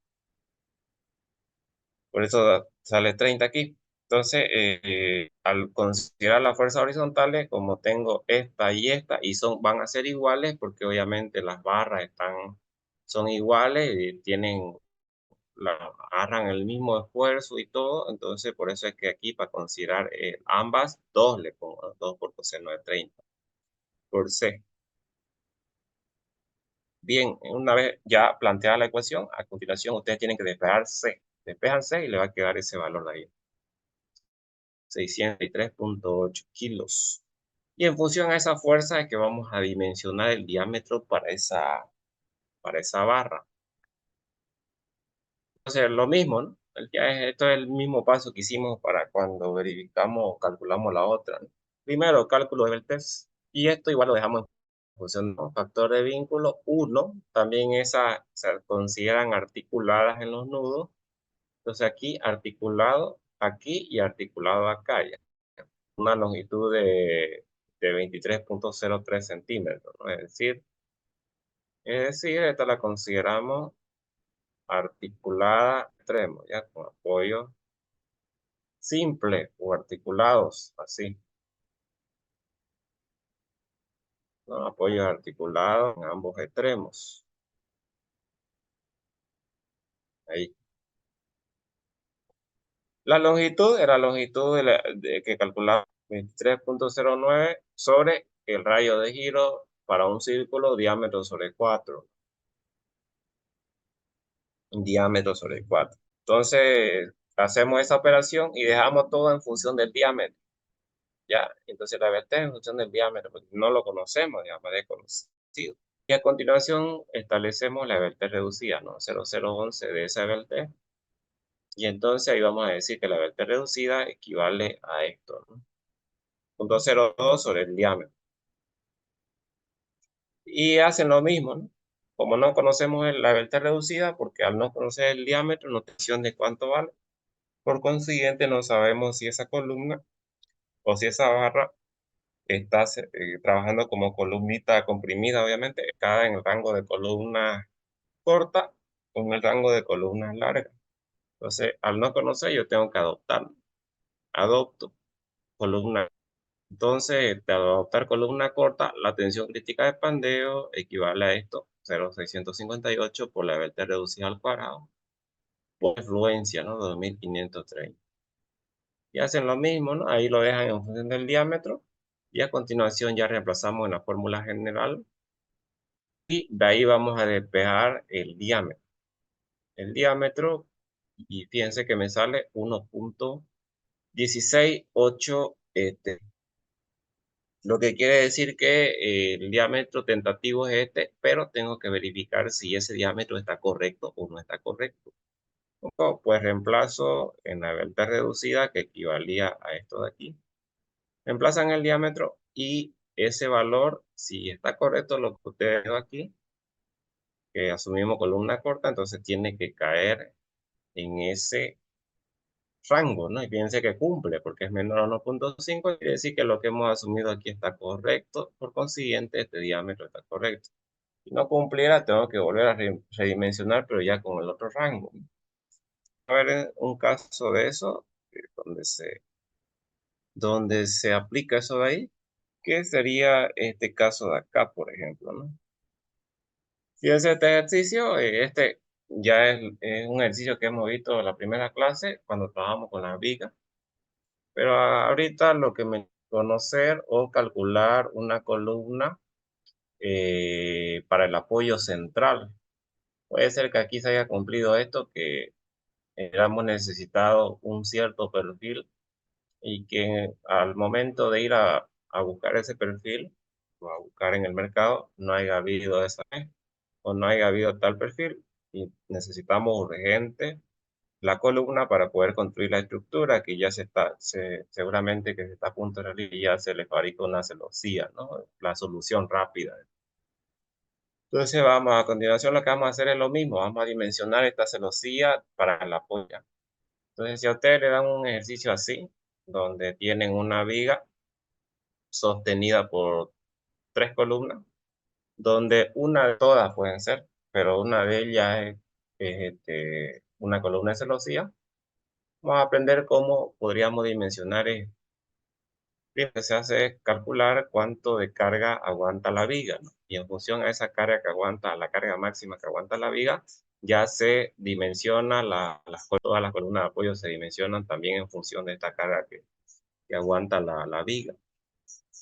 Por eso sale 30 aquí. Entonces, al considerar las fuerzas horizontales, como tengo esta y van a ser iguales, porque obviamente las barras son iguales y agarran el mismo esfuerzo y todo. Entonces, por eso es que aquí, para considerar ambas, 2 le pongo, ¿no? 2 por coseno de 30 por C. Bien, una vez ya planteada la ecuación, a continuación ustedes tienen que despejar C. Despejan C y le va a quedar ese valor de ahí, 603,8 kilos. Y en función a esa fuerza es que vamos a dimensionar el diámetro para esa barra. Entonces, lo mismo, ¿no? Esto es el mismo paso que hicimos para cuando verificamos, calculamos la otra, ¿no? Primero, cálculo de Beltrés. Y esto igual lo dejamos en función, ¿no? Factor de vínculo 1. También esas se consideran articuladas en los nudos. Entonces aquí articulado aquí y articulado acá ya. Una longitud de 23,03 centímetros, ¿no? Es decir, esta la consideramos articulada extremo, ya con apoyo simple o articulados, así, ¿no? Apoyos articulados en ambos extremos. Ahí. La longitud era la longitud que calculaba 23,09 sobre el radio de giro para un círculo diámetro sobre 4. Un diámetro sobre 4. Entonces, hacemos esa operación y dejamos todo en función del diámetro. Ya, entonces la vertemos en función del diámetro, porque no lo conocemos, digamos, desconocido. Y a continuación establecemos la verte reducida, ¿no? 0011 de esa verte. Y entonces ahí vamos a decir que la verte reducida equivale a esto, ¿no? 0,02 sobre el diámetro. Y hacen lo mismo, ¿no? Como no conocemos la verte reducida, porque al no conocer el diámetro, no tenemos de cuánto vale. Por consiguiente, no sabemos si esa columna o si esa barra está trabajando como columnita comprimida, obviamente, cada en el rango de columna corta o en el rango de columnas largas. Entonces, al no conocer, yo tengo que adoptar. Adopto columna. Entonces, de adoptar columna corta, la tensión crítica de pandeo equivale a esto, 0,658 por la verte reducida al cuadrado, por influencia, ¿no? 2530. Y hacen lo mismo, ¿no? Ahí lo dejan en función del diámetro. Y a continuación ya reemplazamos en la fórmula general y de ahí vamos a despejar el diámetro. El diámetro, y fíjense que me sale 1.168, lo que quiere decir que el diámetro tentativo es este, pero tengo que verificar si ese diámetro está correcto o no está correcto. Pues reemplazo en la vuelta reducida, que equivalía a esto de aquí. Reemplazan el diámetro y ese valor, si está correcto lo que ustedes ven aquí, que asumimos columna corta, entonces tiene que caer en ese rango, ¿no? Y fíjense que cumple, porque es menor a 1.5, quiere decir que lo que hemos asumido aquí está correcto, por consiguiente, este diámetro está correcto. Si no cumpliera, tengo que volver a redimensionar, pero ya con el otro rango. A ver, un caso de eso, donde se aplica eso de ahí, que sería este caso de acá, por ejemplo, ¿no? Fíjense este ejercicio, este ya es un ejercicio que hemos visto en la primera clase cuando trabajamos con las vigas, pero ahorita lo que me conocer o calcular una columna para el apoyo central. Puede ser que aquí se haya cumplido esto, que hayamos necesitado un cierto perfil y que al momento de ir a buscar ese perfil o a buscar en el mercado no haya habido esa o no haya habido tal perfil y necesitamos urgente la columna para poder construir la estructura que ya seguramente que se está a punto de realizar y ya se le fabrica una celosía, ¿no? La solución rápida. Entonces vamos, a continuación lo que vamos a hacer es lo mismo, vamos a dimensionar esta celosía para la polla. Entonces si a ustedes le dan un ejercicio así, donde tienen una viga sostenida por 3 columnas, donde una de todas pueden ser, pero una de ellas es una columna de celosía. Vamos a aprender cómo podríamos dimensionar esto. Lo que se hace es calcular cuánto de carga aguanta la viga, ¿no? Y en función a esa carga que aguanta, la carga máxima que aguanta la viga, ya se dimensiona, todas las columnas de apoyo se dimensionan también en función de esta carga que aguanta la viga.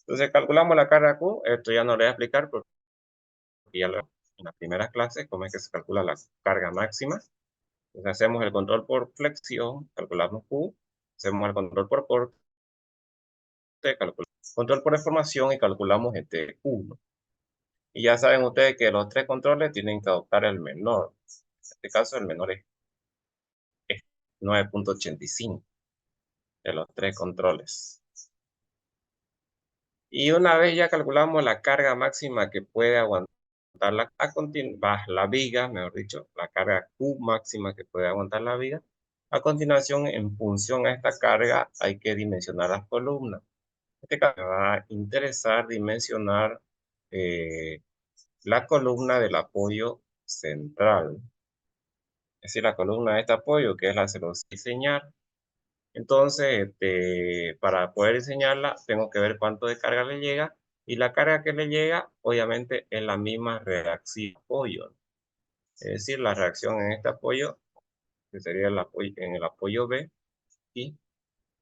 Entonces calculamos la carga Q, esto ya no lo voy a explicar porque ya lo en las primeras clases, cómo es que se calcula la carga máxima. Entonces hacemos el control por flexión, calculamos Q, hacemos el control por corte, calculamos control por deformación y calculamos este Q, ¿no? Y ya saben ustedes que los 3 controles tienen que adoptar el menor. En este caso el menor es 9.85 de los 3 controles. Y una vez ya calculamos la carga máxima que puede aguantar la viga, mejor dicho, la carga Q máxima que puede aguantar la viga. A continuación, en función a esta carga, hay que dimensionar las columnas. En este caso, me va a interesar dimensionar la columna del apoyo central. Es decir, la columna de este apoyo, que es la que se los voy a diseñar. Entonces, para poder diseñarla, tengo que ver cuánto de carga le llega. Y la carga que le llega, obviamente, es la misma reacción de apoyo. Es decir, la reacción en este apoyo, que sería el apoyo, en el apoyo B, y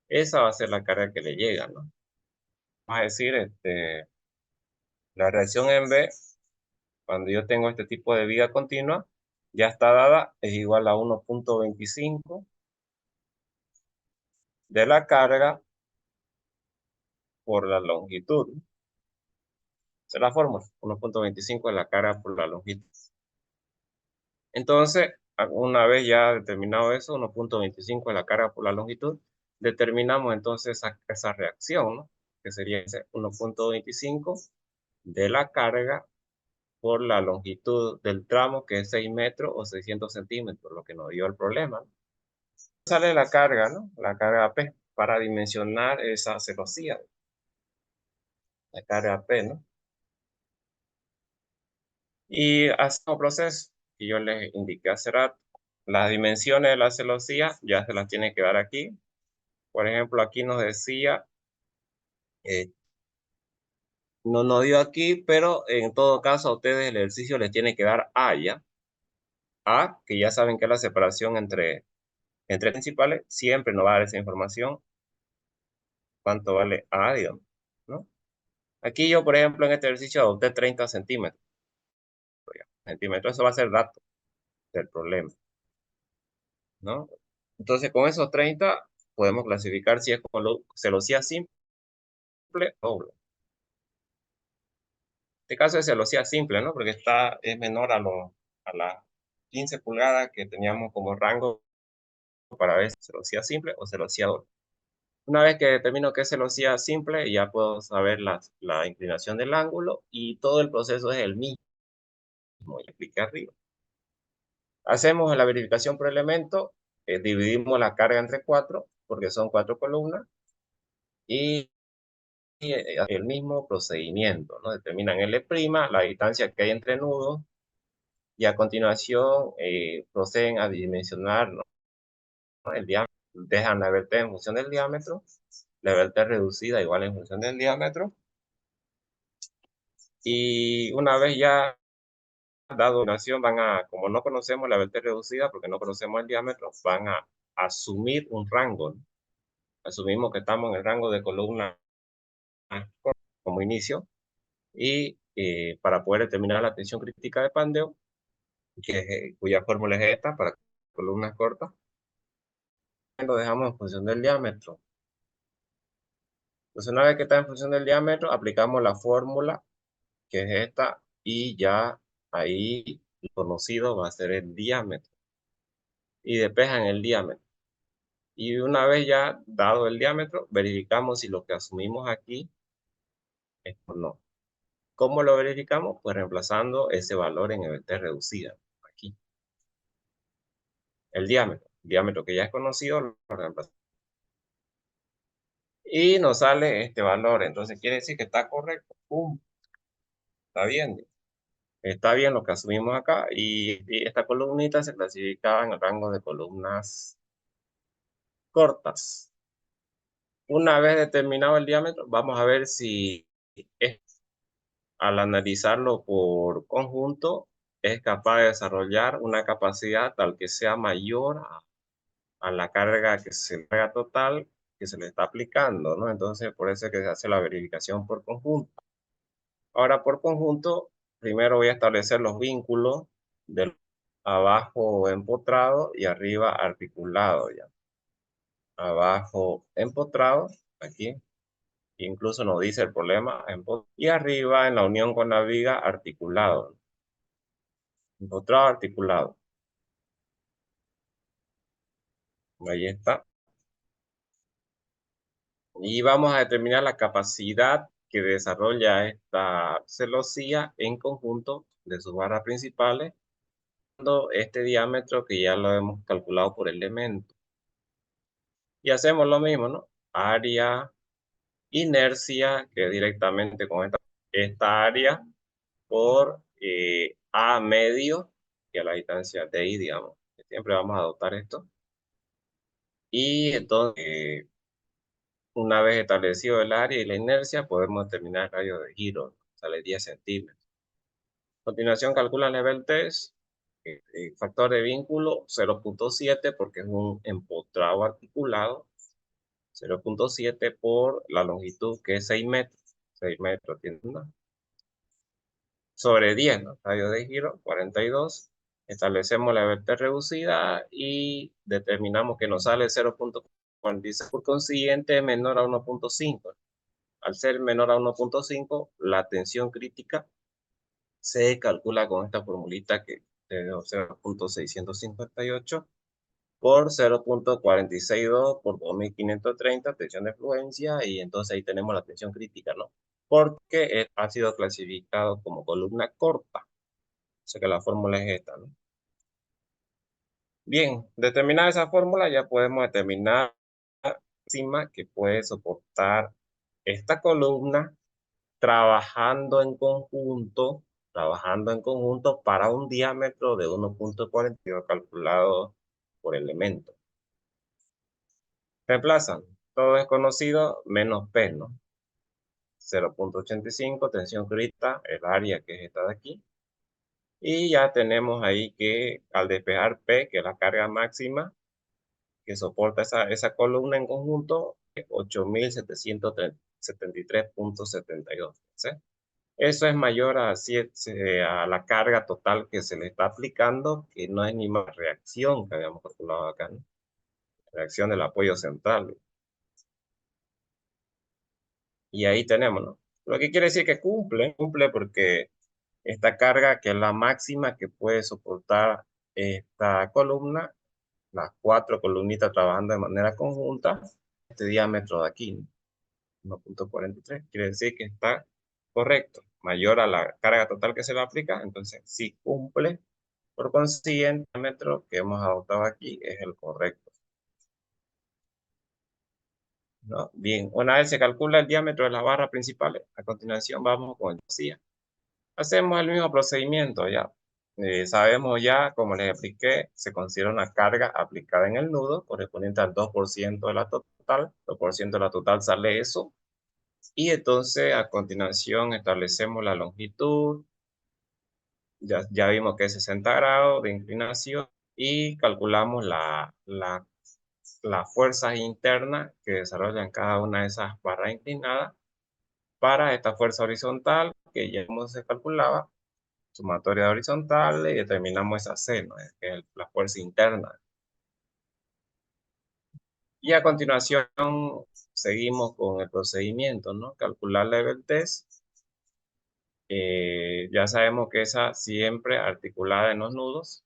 esa va a ser la carga que le llega, ¿no? Vamos a decir, la reacción en B, cuando yo tengo este tipo de viga continua, ya está dada, es igual a 1.25 de la carga por la longitud. Esa es la fórmula, 1.25 de la carga por la longitud. Entonces, una vez ya determinado eso, 1.25 de la carga por la longitud, determinamos entonces esa reacción, ¿no? Que sería ese 1.25 de la carga por la longitud del tramo, que es 6 metros o 600 centímetros, lo que nos dio el problema, ¿no? Sale la carga, ¿no? La carga P, para dimensionar esa celosía, la carga P, ¿no? Y hacemos proceso que yo les indiqué hace rato. Las dimensiones de la celosía ya se las tiene que dar aquí. Por ejemplo, aquí nos decía, eh, no nos dio aquí, pero en todo caso a ustedes el ejercicio les tiene que dar A ya. A, que ya saben que es la separación entre principales, siempre nos va a dar esa información, cuánto vale A, digamos, ¿no? Aquí yo, por ejemplo, en este ejercicio adopté 30 centímetros. centímetros. Eso va a ser dato del problema, ¿no? Entonces, con esos 30 podemos clasificar si es celosía simple o doble. En este caso es celosía simple, ¿no? Porque es menor a las 15 pulgadas que teníamos como rango para ver si es celosía simple o celosía doble. Una vez que determino que es celosía simple, ya puedo saber la inclinación del ángulo y todo el proceso es el mismo, ya expliqué arriba. Hacemos la verificación por elemento, dividimos la carga entre 4, porque son 4 columnas, y el mismo procedimiento, ¿no? Determinan L', la distancia que hay entre nudos, y a continuación proceden a dimensionar, ¿no?, el diámetro. Dejan la VT en función del diámetro, la VT reducida igual en función del diámetro, y una vez ya dado nación como no conocemos la VT reducida porque no conocemos el diámetro, van a asumir un rango, ¿no? Asumimos que estamos en el rango de columna como inicio, y para poder determinar la tensión crítica de Pandeo, cuya fórmula es esta para columnas cortas, lo dejamos en función del diámetro. Entonces, una vez que está en función del diámetro, aplicamos la fórmula, que es esta, y ya ahí lo conocido va a ser el diámetro. Y despejan el diámetro. Y una vez ya dado el diámetro, verificamos si lo que asumimos aquí es o no. ¿Cómo lo verificamos? Pues reemplazando ese valor en EBT reducida. Aquí. El diámetro que ya es conocido, lo reemplazamos. Y nos sale este valor. Entonces quiere decir que está correcto. ¡Pum! Está bien. Está bien lo que asumimos acá. Y esta columnita se clasificaba en el rango de columnas cortas. Una vez determinado el diámetro, vamos a ver si al analizarlo por conjunto, es capaz de desarrollar una capacidad tal que sea mayor a la carga total que se le está aplicando, ¿no? Entonces, por eso es que se hace la verificación por conjunto. Ahora, por conjunto, primero voy a establecer los vínculos del abajo empotrado y arriba articulado, ya. Abajo empotrado, aquí, incluso nos dice el problema, y arriba en la unión con la viga articulado. Empotrado articulado. Ahí está. Y vamos a determinar la capacidad que desarrolla esta celosía en conjunto de sus barras principales, dando este diámetro que ya lo hemos calculado por elemento. Y hacemos lo mismo, ¿no? Área, inercia, que directamente con esta área por A medio, que es la distancia de I, digamos. Siempre vamos a adoptar esto. Y entonces, una vez establecido el área y la inercia, podemos determinar el radio de giro, sale 10 centímetros. A continuación, calcula el nivel test, el factor de vínculo 0.7 porque es un empotrado articulado, 0.7 por la longitud que es 6 metros, 6 metros tiene una, sobre 10, ¿no? Radio de giro 42, establecemos la VT reducida y determinamos que nos sale 0.46, por consiguiente menor a 1.5. Al ser menor a 1.5, la tensión crítica se calcula con esta formulita que es 0.658 por 0.462 por 2530, tensión de fluencia, y entonces ahí tenemos la tensión crítica, ¿no? Porque ha sido clasificado como columna corta. O sea que la fórmula es esta, ¿no? Bien, determinada esa fórmula, ya podemos determinar encima que puede soportar esta columna trabajando en conjunto para un diámetro de 1.42 calculado por elemento. Reemplazan todo desconocido menos P, ¿no? 0.85, tensión crítica, el área que es esta de aquí. Y ya tenemos ahí que al despejar P, que es la carga máxima que soporta esa columna en conjunto, 8.773.72. ¿Sí? Eso es mayor a, a la carga total que se le está aplicando, que no es ni más reacción que habíamos calculado acá, ¿no? Reacción del apoyo central. Y ahí tenemos, ¿no? Lo que quiere decir que cumple porque esta carga, que es la máxima que puede soportar esta columna, las cuatro columnitas trabajando de manera conjunta, este diámetro de aquí, ¿no? 1,43, quiere decir que está correcto, mayor a la carga total que se le aplica, entonces sí cumple. Por consiguiente, el diámetro que hemos adoptado aquí es el correcto, ¿no? Bien, una vez se calcula el diámetro de las barras principales, a continuación vamos con el vacío. Hacemos el mismo procedimiento ya. Sabemos ya, como les expliqué, se considera una carga aplicada en el nudo correspondiente al 2% de la total. 2% de la total sale eso. Y entonces a continuación establecemos la longitud. Ya vimos que es 60 grados de inclinación y calculamos las fuerzas internas que desarrollan cada una de esas barras inclinadas para esta fuerza horizontal que ya como se calculaba, sumatoria de horizontales, y determinamos esa C, ¿no? Que es la fuerza interna. Y a continuación seguimos con el procedimiento, ¿no? Calcular level test. Ya sabemos que esa siempre articulada en los nudos.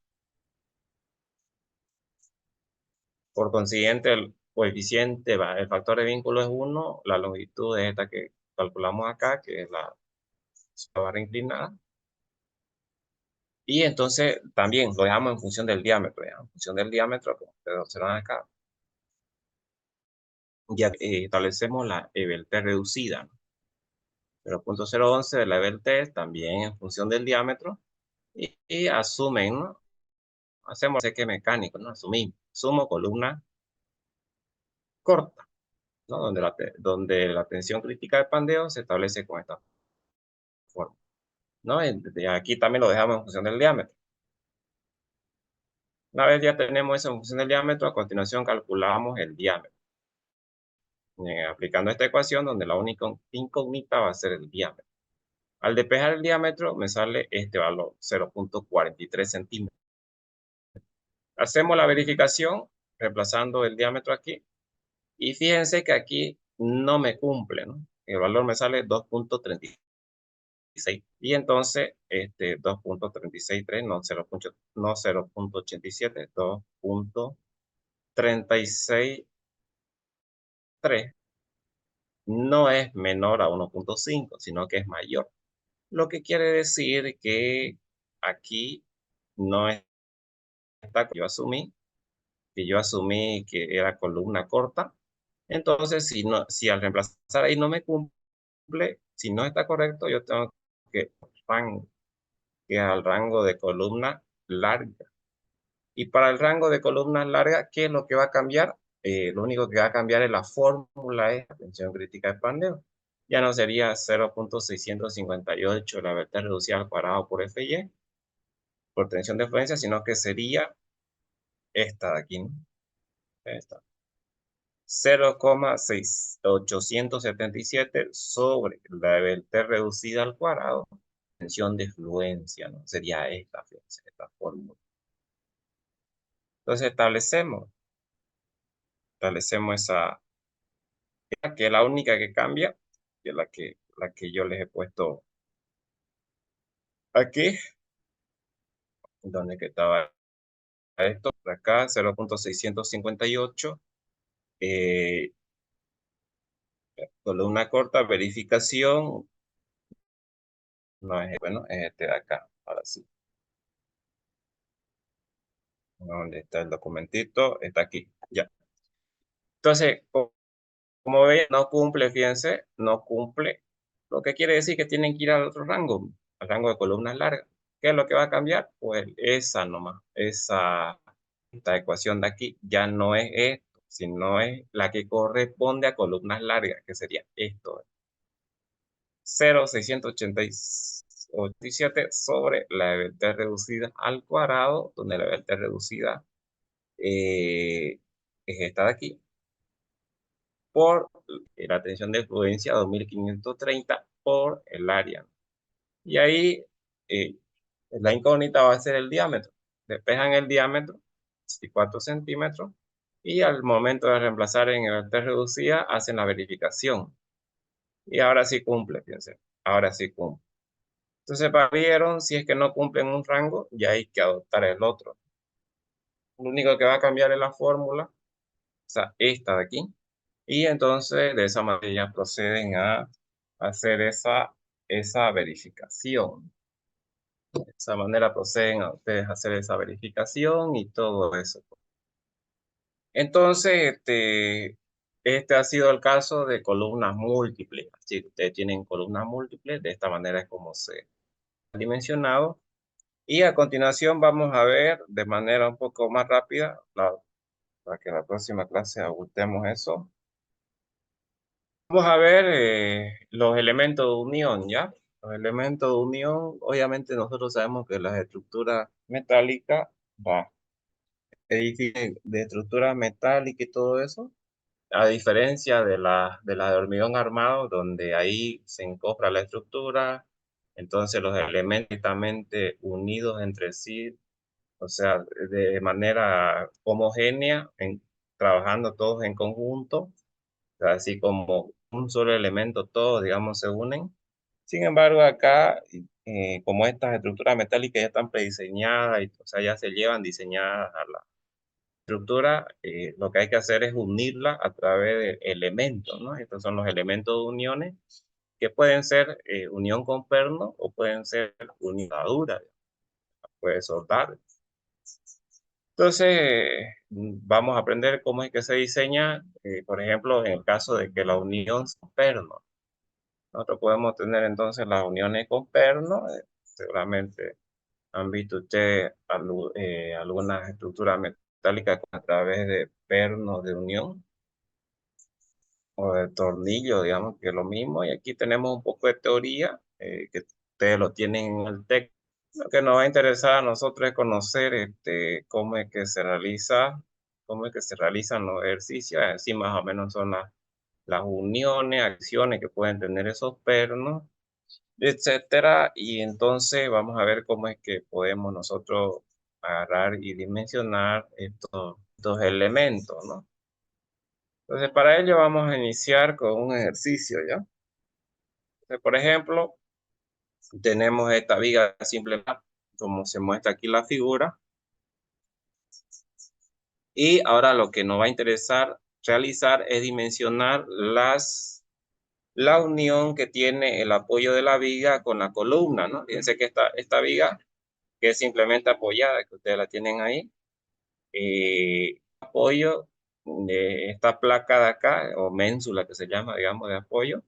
Por consiguiente, el coeficiente, el factor de vínculo es 1, la longitud es esta que calculamos acá, que es la barra inclinada. Y entonces también lo dejamos en función del diámetro, ¿ya? En función del diámetro, como ustedes observan acá. Ya establecemos la EBLT reducida, ¿no? 0,011 de la EBLT también en función del diámetro. Y asumen, ¿no? Hacemos cheque mecánico, ¿no? Asumimos. Sumo columna corta, ¿no? Donde la tensión crítica de pandeo se establece con esta forma, ¿no? Y aquí también lo dejamos en función del diámetro. Una vez ya tenemos eso en función del diámetro, a continuación calculamos el diámetro. Aplicando esta ecuación donde la única incógnita va a ser el diámetro. Al despejar el diámetro me sale este valor, 0,43 centímetros. Hacemos la verificación reemplazando el diámetro aquí y fíjense que aquí no me cumple, ¿no? El valor me sale 2,36 y entonces 2,363, no 0,87, 2,363 no es menor a 1,5, sino que es mayor. Lo que quiere decir que aquí no está, yo asumí que era columna corta. Entonces, si al reemplazar ahí no me cumple, si no está correcto, yo tengo que al rango de columna larga. Y para el rango de columna larga, ¿qué es lo que va a cambiar? Lo único que va a cambiar es la fórmula, es la tensión crítica de pandeo. Ya no sería 0,658 la vertical reducida al cuadrado por FY, por tensión de fluencia, sino que sería esta de aquí, ¿no? Esta. 0,6877 sobre la vertical reducida al cuadrado, tensión de fluencia, ¿no? Sería esta, fíjense, esta fórmula. Entonces establecemos esa, que es la única que cambia, que es la que yo les he puesto aquí, donde que estaba esto, de acá, 0,658, columna corta, verificación, no es, bueno, es este de acá, ahora sí. ¿Dónde está el documentito? Está aquí, ya. Entonces, como ven, no cumple, fíjense, no cumple, lo que quiere decir que tienen que ir al otro rango, al rango de columnas largas. ¿Qué es lo que va a cambiar? Pues esa nomás, esta ecuación de aquí ya no es esto, sino es la que corresponde a columnas largas, que sería esto. 0,687 sobre la EBT reducida al cuadrado, donde la EBT reducida es esta de aquí, por la tensión de fluencia 2530 por el área. Y ahí la incógnita va a ser el diámetro. Despejan el diámetro, 4 centímetros, y al momento de reemplazar en el T reducida, hacen la verificación. Y ahora sí cumple, fíjense, ahora sí cumple. Entonces, vieron, si es que no cumplen un rango, ya hay que adoptar el otro. Lo único que va a cambiar es la fórmula, o sea, esta de aquí. Y entonces, de esa manera ya proceden a hacer esa verificación. De esa manera proceden a ustedes a hacer esa verificación y todo eso. Entonces, este ha sido el caso de columnas múltiples. Si ustedes tienen columnas múltiples, de esta manera es como se ha dimensionado. Y a continuación vamos a ver de manera un poco más rápida, para que en la próxima clase abordemos eso. Vamos a ver los elementos de unión, ¿ya? Los elementos de unión, obviamente nosotros sabemos que las estructuras metálicas, edificios de estructura metálica y todo eso, a diferencia de la de hormigón armado, donde ahí se encofra la estructura, entonces los elementos directamente unidos entre sí, o sea, de manera homogénea, trabajando todos en conjunto, así como un solo elemento, todos, digamos, se unen. Sin embargo, acá, como estas estructuras metálicas ya están prediseñadas, o sea, ya se llevan diseñadas a la estructura, lo que hay que hacer es unirla a través de elementos, ¿no? Estos son los elementos de uniones, que pueden ser unión con perno o pueden ser unidadura, puede soltar. Entonces, vamos a aprender cómo es que se diseña, por ejemplo, en el caso de que la unión sea perno. Nosotros podemos tener entonces las uniones con perno, seguramente han visto ustedes algunas estructuras metálicas a través de pernos de unión o de tornillo, digamos que es lo mismo. Y aquí tenemos un poco de teoría que ustedes lo tienen en el texto. Lo que nos va a interesar a nosotros es conocer cómo es que se realiza, cómo es que se realizan los ejercicios. Así más o menos son las uniones, acciones que pueden tener esos pernos, etcétera. Y entonces vamos a ver cómo es que podemos nosotros agarrar y dimensionar estos elementos, ¿no? Entonces, para ello vamos a iniciar con un ejercicio, ¿ya? Entonces, por ejemplo, tenemos esta viga simplemente, como se muestra aquí la figura, y ahora lo que nos va a interesar realizar es dimensionar la unión que tiene el apoyo de la viga con la columna, ¿no? Fíjense que esta viga, que es simplemente apoyada, que ustedes la tienen ahí, apoyo de esta placa de acá, o ménsula que se llama, digamos, de apoyo,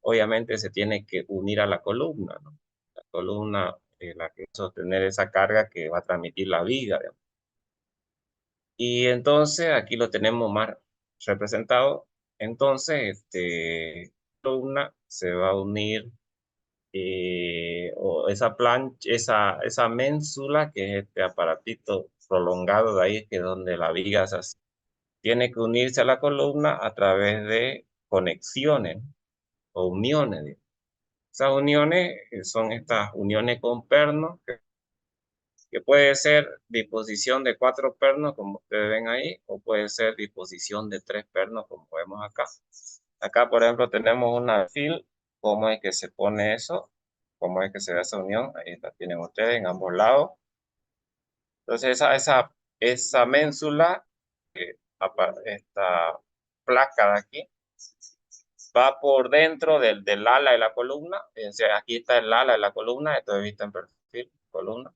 obviamente se tiene que unir a la columna, ¿no? La columna, la que va a sostener esa carga que va a transmitir la viga, digamos. Y entonces aquí lo tenemos más representado. Entonces, columna se va a unir, o esa ménsula, que es este aparatito prolongado de ahí, que es donde la viga se tiene que unirse a la columna a través de conexiones o uniones. Esas uniones son estas uniones con pernos, que puede ser disposición de 4 pernos, como ustedes ven ahí, o puede ser disposición de 3 pernos, como vemos acá. Acá, por ejemplo, tenemos una fil, cómo es que se pone eso, cómo es que se da esa unión, ahí la tienen ustedes en ambos lados. Entonces, esa ménsula, esta placa de aquí, va por dentro del ala de la columna. Fíjense, aquí está el ala de la columna, esto es vista en perfil, columna.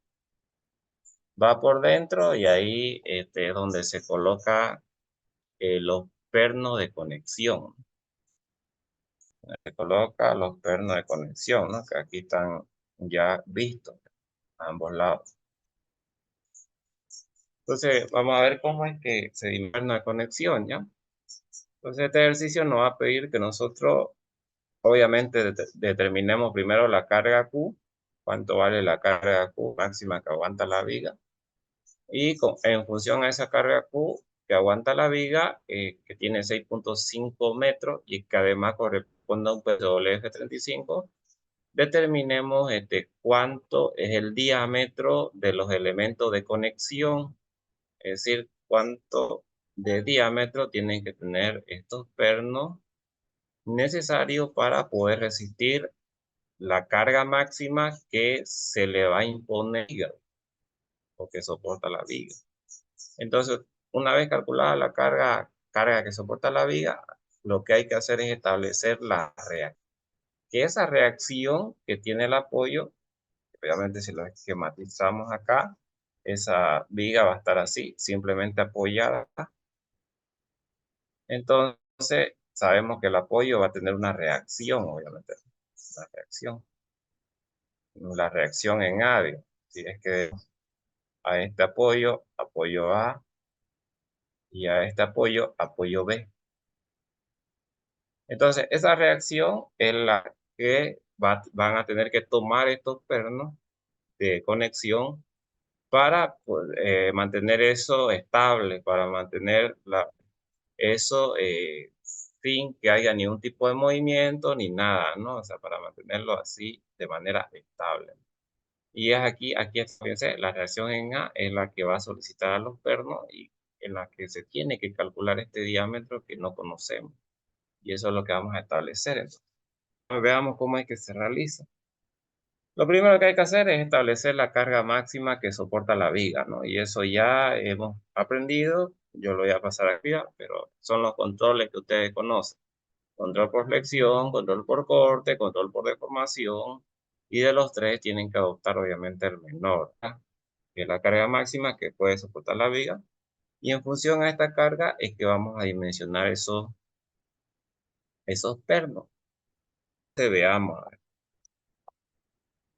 Va por dentro y ahí es donde se coloca los pernos de conexión. Se coloca los pernos de conexión, ¿no? Que aquí están ya vistos a ambos lados. Entonces, vamos a ver cómo es que se dimensiona la conexión, ¿ya? Entonces, este ejercicio nos va a pedir que nosotros, obviamente, determinemos primero la carga Q, cuánto vale la carga Q máxima que aguanta la viga, y en función a esa carga Q que aguanta la viga, que tiene 6.5 metros y que además corresponde a un peso WF35, determinemos cuánto es el diámetro de los elementos de conexión, es decir, cuánto de diámetro tienen que tener estos pernos necesarios para poder resistir la carga máxima que se le va a imponer o que soporta la viga. Entonces, una vez calculada la carga que soporta la viga, lo que hay que hacer es establecer la reacción. Que esa reacción que tiene el apoyo, obviamente si lo esquematizamos acá, esa viga va a estar así, simplemente apoyada. Entonces, sabemos que el apoyo va a tener una reacción, obviamente. La reacción en ADE. Si es que a este apoyo, apoyo A, y a este apoyo, apoyo B. Entonces, esa reacción es la que van a tener que tomar estos pernos de conexión para pues, mantener eso estable, para mantener eso sin que haya ningún tipo de movimiento ni nada, ¿no? O sea, para mantenerlo así de manera estable. Y es aquí fíjense, la reacción en A es la que va a solicitar a los pernos y en la que se tiene que calcular este diámetro que no conocemos. Y eso es lo que vamos a establecer. Entonces, veamos cómo es que se realiza. Lo primero que hay que hacer es establecer la carga máxima que soporta la viga, ¿no? Y eso ya hemos aprendido, yo lo voy a pasar aquí, pero son los controles que ustedes conocen. Control por flexión, control por corte, control por deformación. Y de los tres tienen que adoptar obviamente el menor, ¿verdad? Que es la carga máxima que puede soportar la viga. Y en función a esta carga es que vamos a dimensionar esos pernos. Veamos.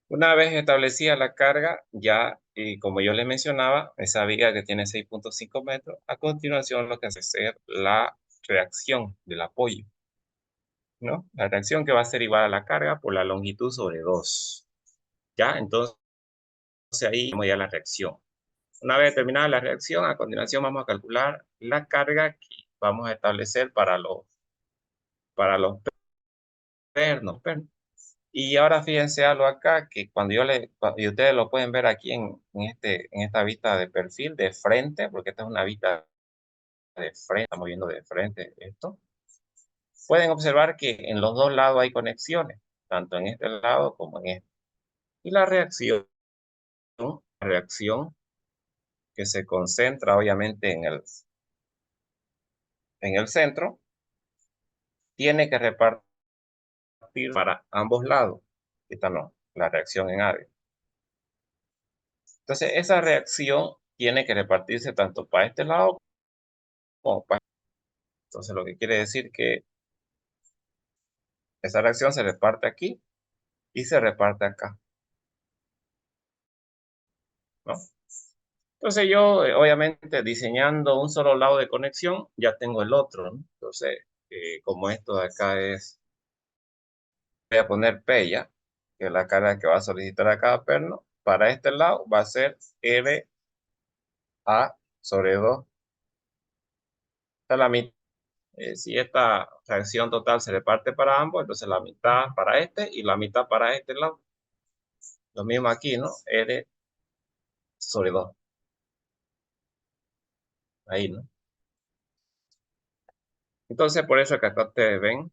Una vez establecida la carga, ya, y como yo les mencionaba, esa viga que tiene 6.5 metros, a continuación lo que hace es ser la reacción del apoyo, ¿no? La reacción que va a ser igual a la carga por la longitud sobre 2. ¿Ya? Entonces ahí tenemos ya la reacción. Una vez terminada la reacción, a continuación vamos a calcular la carga que vamos a establecer para los pernos. Y ahora fíjense algo acá, que y ustedes lo pueden ver aquí en esta vista de perfil de frente, porque esta es una vista de frente, estamos viendo de frente esto. Pueden observar que en los dos lados hay conexiones, tanto en este lado como en este. Y la reacción que se concentra obviamente en el centro, tiene que repartir para ambos lados. Esta no, la reacción en área. Entonces, esa reacción tiene que repartirse tanto para este lado como para este. Entonces, lo que quiere decir que esa reacción se reparte aquí y se reparte acá, ¿no? Entonces, yo, obviamente, diseñando un solo lado de conexión, ya tengo el otro, ¿no? Entonces, como esto de acá voy a poner P ya, que es la carga que va a solicitar a cada perno. Para este lado va a ser A sobre 2. Esta es la mitad. Si esta reacción total se reparte para ambos, entonces la mitad para este y la mitad para este lado. Lo mismo aquí, ¿no? R sobre 2. Ahí, ¿no? Entonces, por eso que acá ustedes ven,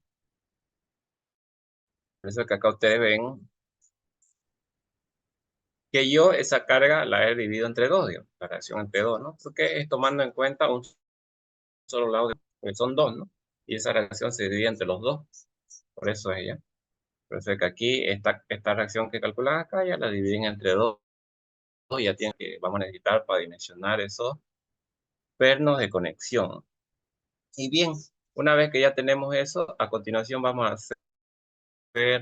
que yo esa carga la he dividido entre dos, digamos, la reacción entre dos, ¿no? Porque es tomando en cuenta un solo lado, porque son dos, ¿no? Y esa reacción se divide entre los dos. Por eso es ella. Por eso es que aquí esta reacción que calculan acá ya la dividen entre dos. Ya tienen que, vamos a necesitar para dimensionar esos pernos de conexión. Y bien, una vez que ya tenemos eso, a continuación vamos a hacer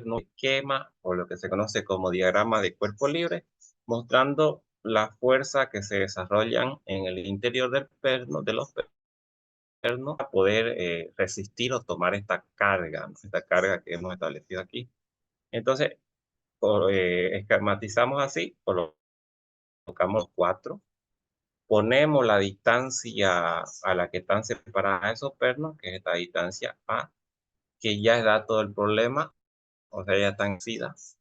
un esquema o lo que se conoce como diagrama de cuerpo libre, mostrando la fuerza que se desarrollan en el interior del perno, de los pernos, para poder resistir o tomar esta carga, ¿no? Esta carga que hemos establecido aquí. Entonces, esquematizamos así, colocamos 4. Ponemos la distancia a la que están separadas esos pernos, que es esta distancia A, que ya da todo el problema, o sea, ya están vencidas.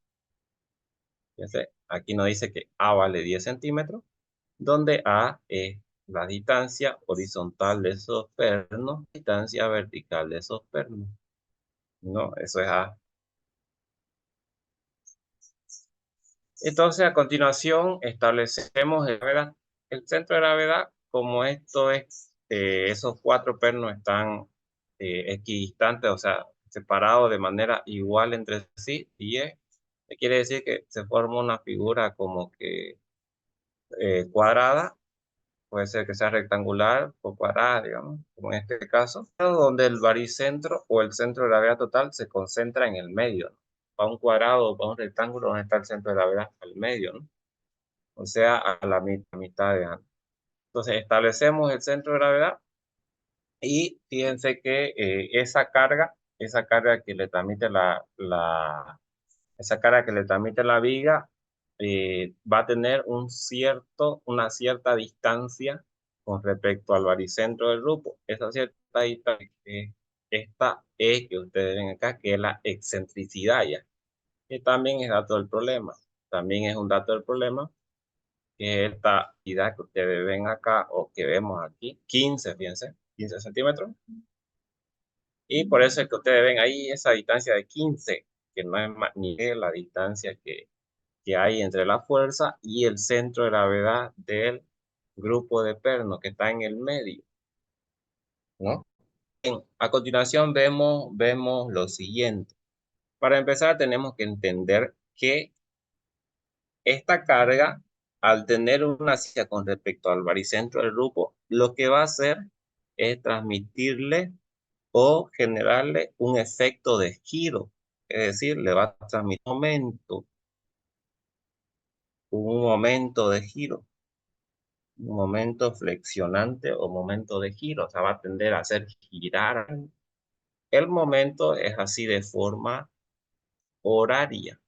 Fíjense, aquí nos dice que A vale 10 centímetros, donde A es la distancia horizontal de esos pernos, distancia vertical de esos pernos. ¿No? Eso es A. Entonces, a continuación, establecemos el centro de gravedad, como esto es, esos cuatro pernos están equidistantes, o sea, separados de manera igual entre sí, y quiere decir que se forma una figura como que cuadrada, puede ser que sea rectangular o cuadrada, digamos, como en este caso, donde el baricentro o el centro de gravedad total se concentra en el medio, ¿no? Para un cuadrado o para un rectángulo, donde está el centro de gravedad al medio, ¿no? O sea, a la mitad de ancho. Entonces, establecemos el centro de gravedad y fíjense que esa carga que le transmite esa carga que le transmite la viga, va a tener una cierta distancia con respecto al baricentro del grupo. Esa cierta distancia es esta E que ustedes ven acá, que es la excentricidad ya, que también es dato del problema. También es un dato del problema, que es esta cantidad que ustedes ven acá o que vemos aquí, 15, fíjense, 15 centímetros. Y por eso es que ustedes ven ahí esa distancia de 15, que no es más ni la distancia que hay entre la fuerza y el centro de gravedad del grupo de pernos que está en el medio, ¿no? Bien, a continuación vemos lo siguiente. Para empezar, tenemos que entender que esta carga, al tener una ciencia con respecto al baricentro del grupo, lo que va a hacer es transmitirle o generarle un efecto de giro. Es decir, le va a transmitir un momento de giro, un momento flexionante o momento de giro. O sea, va a tender a hacer girar. El momento es así de forma horaria,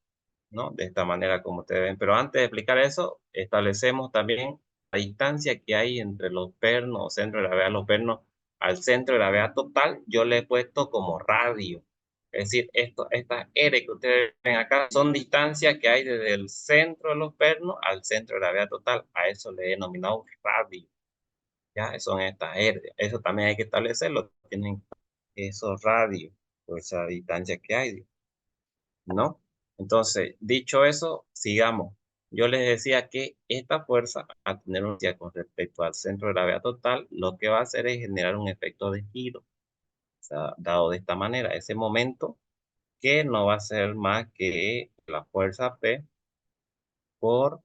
¿no? De esta manera como ustedes ven. Pero antes de explicar eso, establecemos también la distancia que hay entre los pernos o centro de gravedad, los pernos al centro de gravedad total. Yo le he puesto como radio. Es decir, estas R que ustedes ven acá son distancias que hay desde el centro de los pernos al centro de gravedad total. A eso le he denominado radio. Ya, son estas R. Eso también hay que establecerlo. Tienen esos radios, por esa distancia que hay, ¿no? Entonces, dicho eso, sigamos. Yo les decía que esta fuerza, al tener una inercia con respecto al centro de gravedad total, lo que va a hacer es generar un efecto de giro. O sea, dado de esta manera, ese momento que no va a ser más que la fuerza P por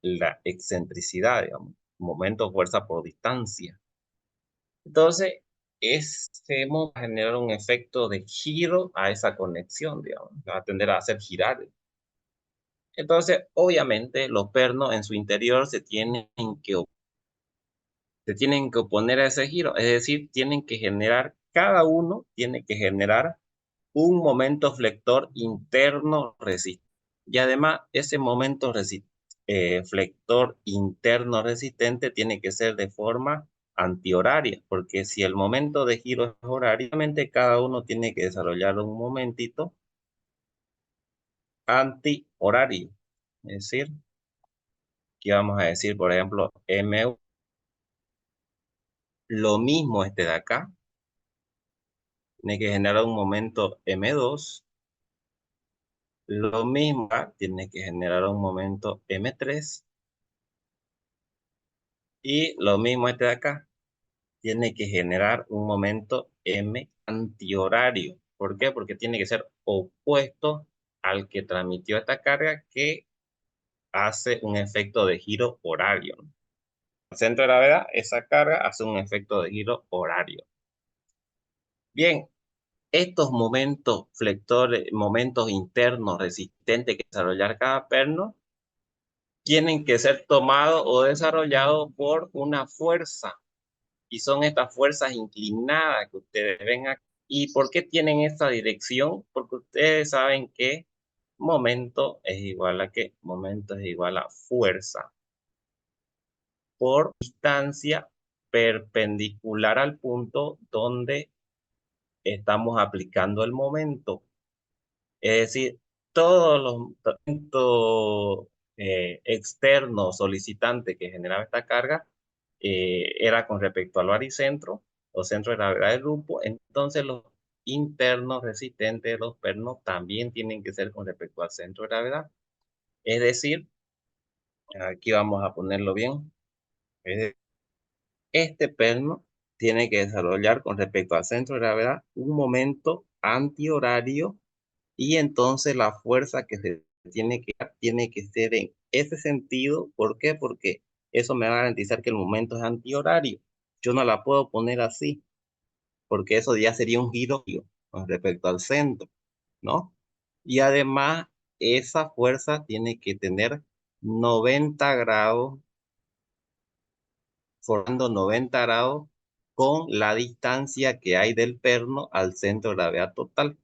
la excentricidad, digamos. Momento, fuerza por distancia. Entonces, ese va a generar un efecto de giro a esa conexión, digamos. Va a tender a hacer girar. Entonces, obviamente, los pernos en su interior se tienen que oponer a ese giro, es decir, cada uno tiene que generar un momento flector interno resistente. Y además, ese flector interno resistente tiene que ser de forma antihoraria, porque si el momento de giro es horario, obviamente cada uno tiene que desarrollar un momentito antihorario. Es decir, aquí vamos a decir, por ejemplo, M1, lo mismo este de acá, tiene que generar un momento M2, lo mismo acá, tiene que generar un momento M3, y lo mismo este de acá, tiene que generar un momento M antihorario. ¿Por qué? Porque tiene que ser opuesto al que transmitió esta carga, que hace un efecto de giro horario. El centro de gravedad, esa carga hace un efecto de giro horario. Bien, estos momentos flectores, momentos internos resistentes que desarrollar cada perno, tienen que ser tomados o desarrollados por una fuerza. Y son estas fuerzas inclinadas que ustedes ven aquí. ¿Y por qué tienen esta dirección? Porque ustedes saben que momento es igual a fuerza por distancia perpendicular al punto donde estamos aplicando el momento. Es decir, todos los movimientos externos solicitantes que generaba esta carga era con respecto al baricentro o centro de gravedad del grupo. Entonces los internos resistentes de los pernos también tienen que ser con respecto al centro de gravedad. Es decir, aquí vamos a ponerlo bien. Este perno tiene que desarrollar con respecto al centro de gravedad un momento antihorario y entonces la fuerza que se tiene que ser en ese sentido. ¿Por qué? Porque eso me va a garantizar que el momento es antihorario. Yo no la puedo poner así, porque eso ya sería un giro con respecto al centro, ¿no? Y además, esa fuerza tiene que tener 90 grados, formando 90 grados con la distancia que hay del perno al centro de gravedad total.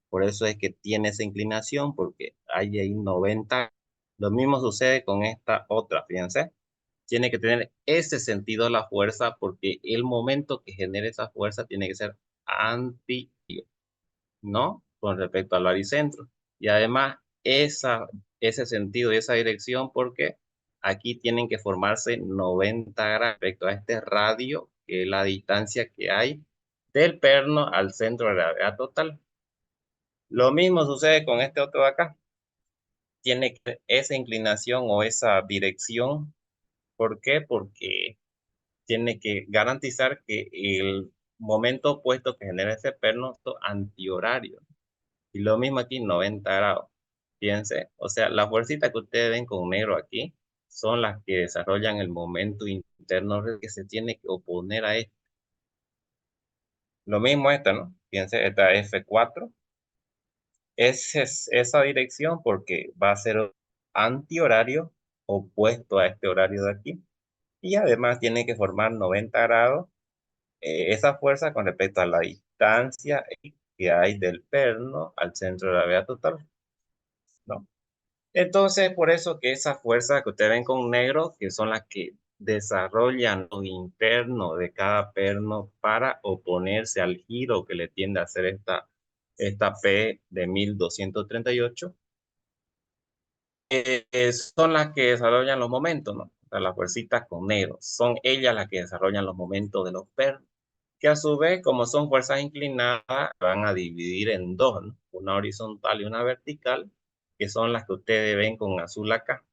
Por eso es que tiene esa inclinación, porque hay ahí 90. Lo mismo sucede con esta otra, fíjense. Tiene que tener ese sentido la fuerza, porque el momento que genere esa fuerza tiene que ser anti, ¿no? Con respecto al baricentro. Y además, ese sentido y esa dirección, porque aquí tienen que formarse 90 grados respecto a este radio, que es la distancia que hay del perno al centro de gravedad total. Lo mismo sucede con este otro de acá. Tiene que esa inclinación o esa dirección. ¿Por qué? Porque tiene que garantizar que el momento opuesto que genera ese perno es antihorario. Y lo mismo aquí, 90 grados. Fíjense, o sea, las fuercitas que ustedes ven con negro aquí son las que desarrollan el momento interno que se tiene que oponer a esto. Lo mismo esta, ¿no? Fíjense, esta F4. Es esa dirección porque va a ser antihorario opuesto a este horario de aquí. Y además tiene que formar 90 grados esa fuerza con respecto a la distancia que hay del perno al centro de gravedad total, ¿no? Entonces, por eso que esas fuerzas que ustedes ven con negro, que son las que desarrollan lo interno de cada perno para oponerse al giro que le tiende a hacer esta P de 1238, son las que desarrollan los momentos, ¿no? O sea, las fuercitas con negro, son ellas las que desarrollan los momentos de los pernos, que a su vez, como son fuerzas inclinadas, van a dividir en dos, ¿no? Una horizontal y una vertical, que son las que ustedes ven con azul acá.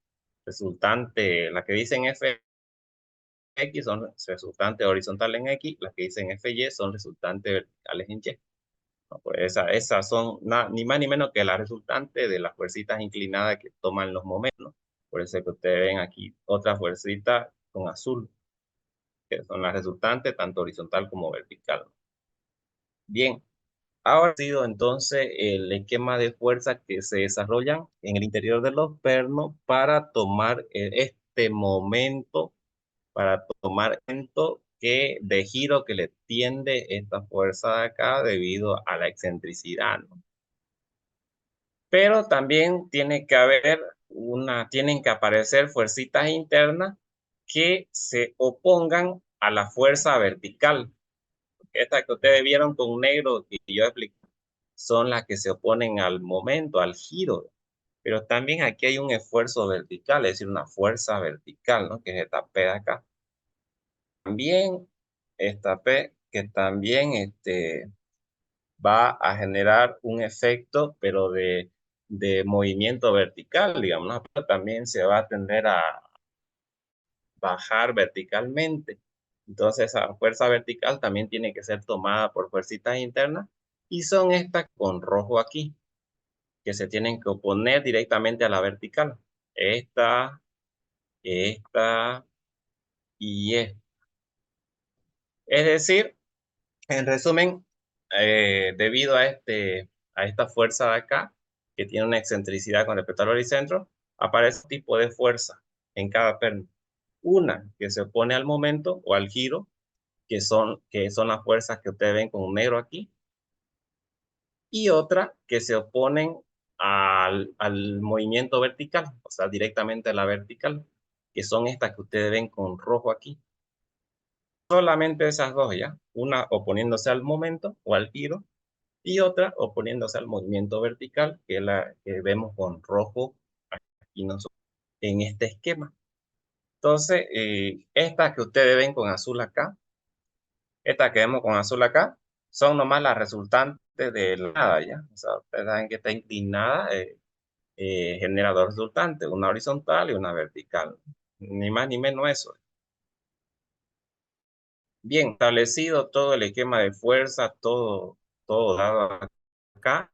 Resultante, las que dicen FX son resultantes horizontales en X, las que dicen FY son resultantes verticales en Y. No, pues esas son ni más ni menos que las resultantes de las fuercitas inclinadas que toman los momentos, ¿no? Por eso es que ustedes ven aquí otras fuercitas con azul, que son las resultantes tanto horizontal como vertical. Bien, ahora ha sido entonces el esquema de fuerza que se desarrollan en el interior de los pernos para tomar este momento, para tomar el momento de giro que le tiende esta fuerza de acá debido a la excentricidad, ¿no? Pero también tienen que aparecer fuercitas internas que se opongan a la fuerza vertical. Esta que ustedes vieron con negro que yo expliqué son las que se oponen al momento, al giro. Pero también aquí hay un esfuerzo vertical, es decir, una fuerza vertical, ¿no? Que es esta P de acá. También esta P que también va a generar un efecto, pero de movimiento vertical, digamos, ¿no? Pero también se va a tender a bajar verticalmente. Entonces, esa fuerza vertical también tiene que ser tomada por fuercitas internas y son estas con rojo aquí, que se tienen que oponer directamente a la vertical. Esta, esta y esta. Es decir, en resumen, debido a esta fuerza de acá, que tiene una excentricidad con respecto al baricentro, aparece un tipo de fuerza en cada perno. Una que se opone al momento o al giro, que son las fuerzas que ustedes ven con un negro aquí, y otra que se oponen al movimiento vertical, o sea, directamente a la vertical, que son estas que ustedes ven con rojo aquí. Solamente esas dos, ¿ya? Una oponiéndose al momento o al giro, y otra oponiéndose al movimiento vertical, que es la que vemos con rojo aquí nosotros en este esquema. Entonces, esta que ustedes ven con azul acá, esta que vemos con azul acá, son nomás las resultantes de la nada, ¿ya? O sea, ustedes saben que está inclinada, genera dos resultantes, una horizontal y una vertical. Ni más ni menos eso. Bien, establecido todo el esquema de fuerza, todo dado acá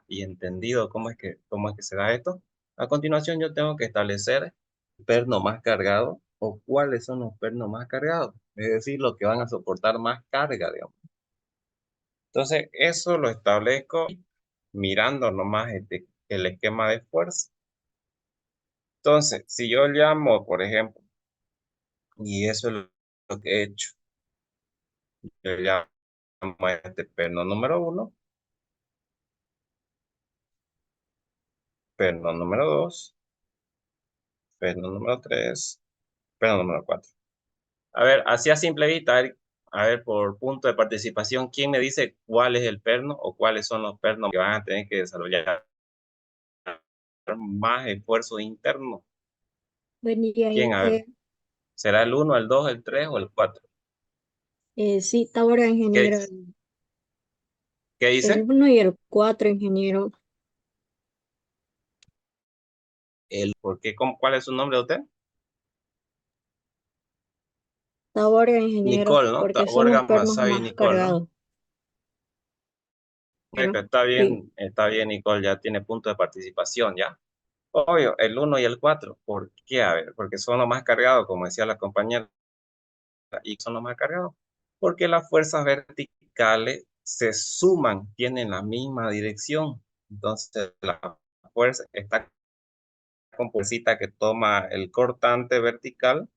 y entendido cómo es que se da esto. A continuación yo tengo que establecer el perno más cargado o cuáles son los pernos más cargados, es decir, los que van a soportar más carga, digamos. Entonces, eso lo establezco mirando nomás el esquema de fuerza. Entonces, si yo llamo, por ejemplo, y eso es lo que he hecho, yo llamo a este perno número 1, perno número 2, perno número 3, perno número 4. A ver, así a simple vista, a ver, por punto de participación, ¿quién me dice cuál es el perno o cuáles son los pernos que van a tener que desarrollar más esfuerzo interno? Vendría ¿Quién? A ver, ¿será el 1, el 2, el 3 o el 4? sí, Tauro ¿Qué, ingeniero, qué el dice? 1 y el 4 ingeniero. ¿Por qué? ¿Cuál es su nombre de usted? Tauro ingeniero, Nicole, ¿no? porque son los Borga pernos Masai más Nicole, ¿no? cargados. Pero, sí, Está bien, Nicole, ya tiene punto de participación, ¿ya? Obvio, el 1 y el 4. ¿Por qué? A ver, porque son los más cargados, como decía la compañera, y son los más cargados. Porque las fuerzas verticales se suman, tienen la misma dirección. Entonces, la fuerza, esta composita que toma el cortante vertical,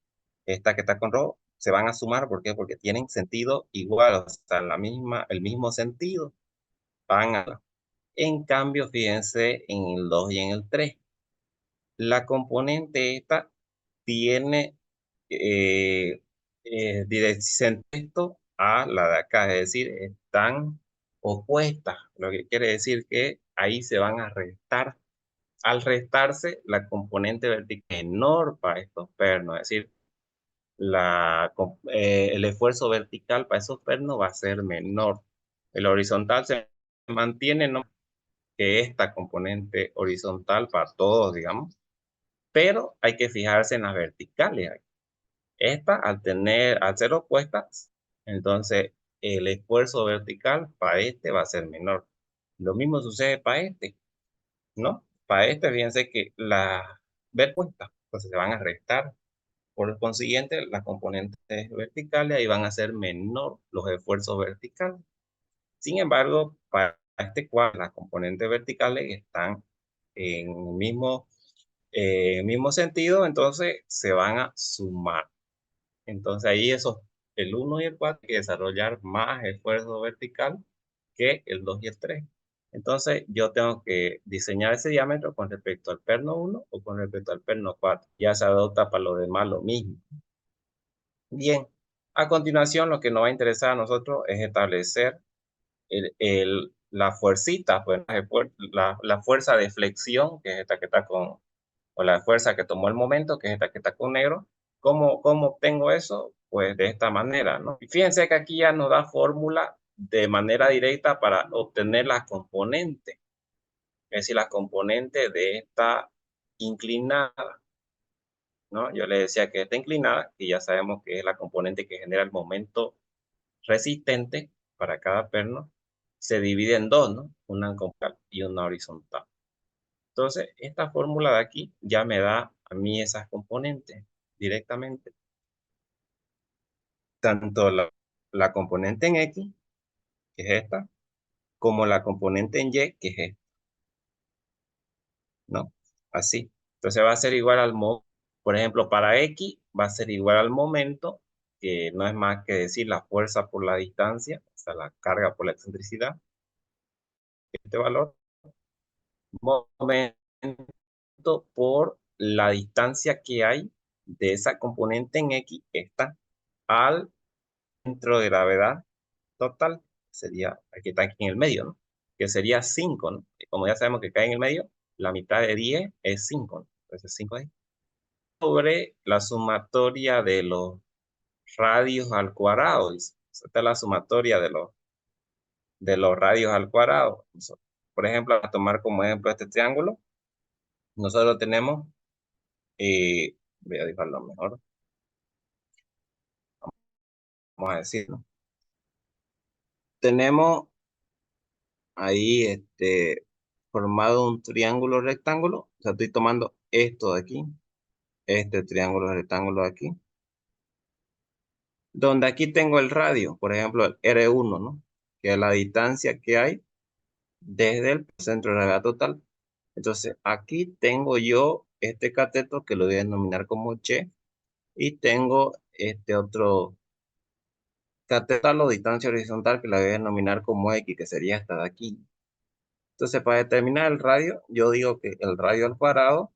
esta que está con rojo, se van a sumar. ¿Por qué? Porque tienen sentido igual, o sea, el mismo sentido. Van a... En cambio, fíjense en el 2 y en el 3. La componente esta tiene dirección a la de acá, es decir, están opuestas, lo que quiere decir que ahí se van a restar. Al restarse, la componente vertical es menor para estos pernos, es decir, el esfuerzo vertical para esos pernos va a ser menor. El horizontal se mantiene, ¿no? Que esta componente horizontal para todos, digamos, pero hay que fijarse en las verticales. Esta, al ser opuestas, entonces el esfuerzo vertical para este va a ser menor. Lo mismo sucede para este, ¿no? Para este, fíjense que las verticales pues, se van a restar. Por consiguiente, las componentes verticales ahí van a ser menor los esfuerzos verticales. Sin embargo, para este cuadro, las componentes verticales están en mismo sentido, entonces se van a sumar. Entonces ahí el 1 y el 4 hay que desarrollar más esfuerzo vertical que el 2 y el 3. Entonces yo tengo que diseñar ese diámetro con respecto al perno 1 o con respecto al perno 4. Ya se adopta para lo demás lo mismo. Bien, a continuación lo que nos va a interesar a nosotros es establecer la fuercita, pues, la fuerza de flexión, que es esta que está o la fuerza que tomó el momento, que es esta que está con negro. ¿Cómo obtengo eso? Pues de esta manera, ¿no? Y fíjense que aquí ya nos da fórmula de manera directa para obtener las componentes, es decir, las componentes de esta inclinada, ¿no? Yo le decía que esta inclinada, y ya sabemos que es la componente que genera el momento resistente para cada perno, se divide en dos, ¿no? Una vertical y una horizontal. Entonces, esta fórmula de aquí ya me da a mí esas componentes directamente. Tanto la componente en X, que es esta, como la componente en Y, que es esta, ¿no? Así. Entonces va a ser igual al momento. Por ejemplo, para X va a ser igual al momento, que no es más que decir la fuerza por la distancia, o sea, la carga por la excentricidad, este valor, momento por la distancia que hay de esa componente en X, esta, al centro de gravedad total. sería, aquí está aquí en el medio, ¿no? Que sería 5, ¿no? Y como ya sabemos que cae en el medio, la mitad de 10 es 5, ¿no? Entonces 5 ahí. Sobre la sumatoria de los radios al cuadrado, dice. Esta es la sumatoria de los radios al cuadrado. Por ejemplo, a tomar como ejemplo este triángulo, nosotros tenemos, voy a dibujarlo mejor, vamos a decir, ¿no? Tenemos ahí formado un triángulo rectángulo. O sea, estoy tomando esto de aquí, este triángulo rectángulo de aquí, donde aquí tengo el radio, por ejemplo, el R1, ¿no? Que es la distancia que hay desde el centro de gravedad total. Entonces, aquí tengo yo este cateto que lo voy a denominar como Y, y tengo este otro cateto o distancia horizontal que la voy a denominar como X, que sería esta de aquí. Entonces, para determinar el radio, yo digo que el radio al cuadrado,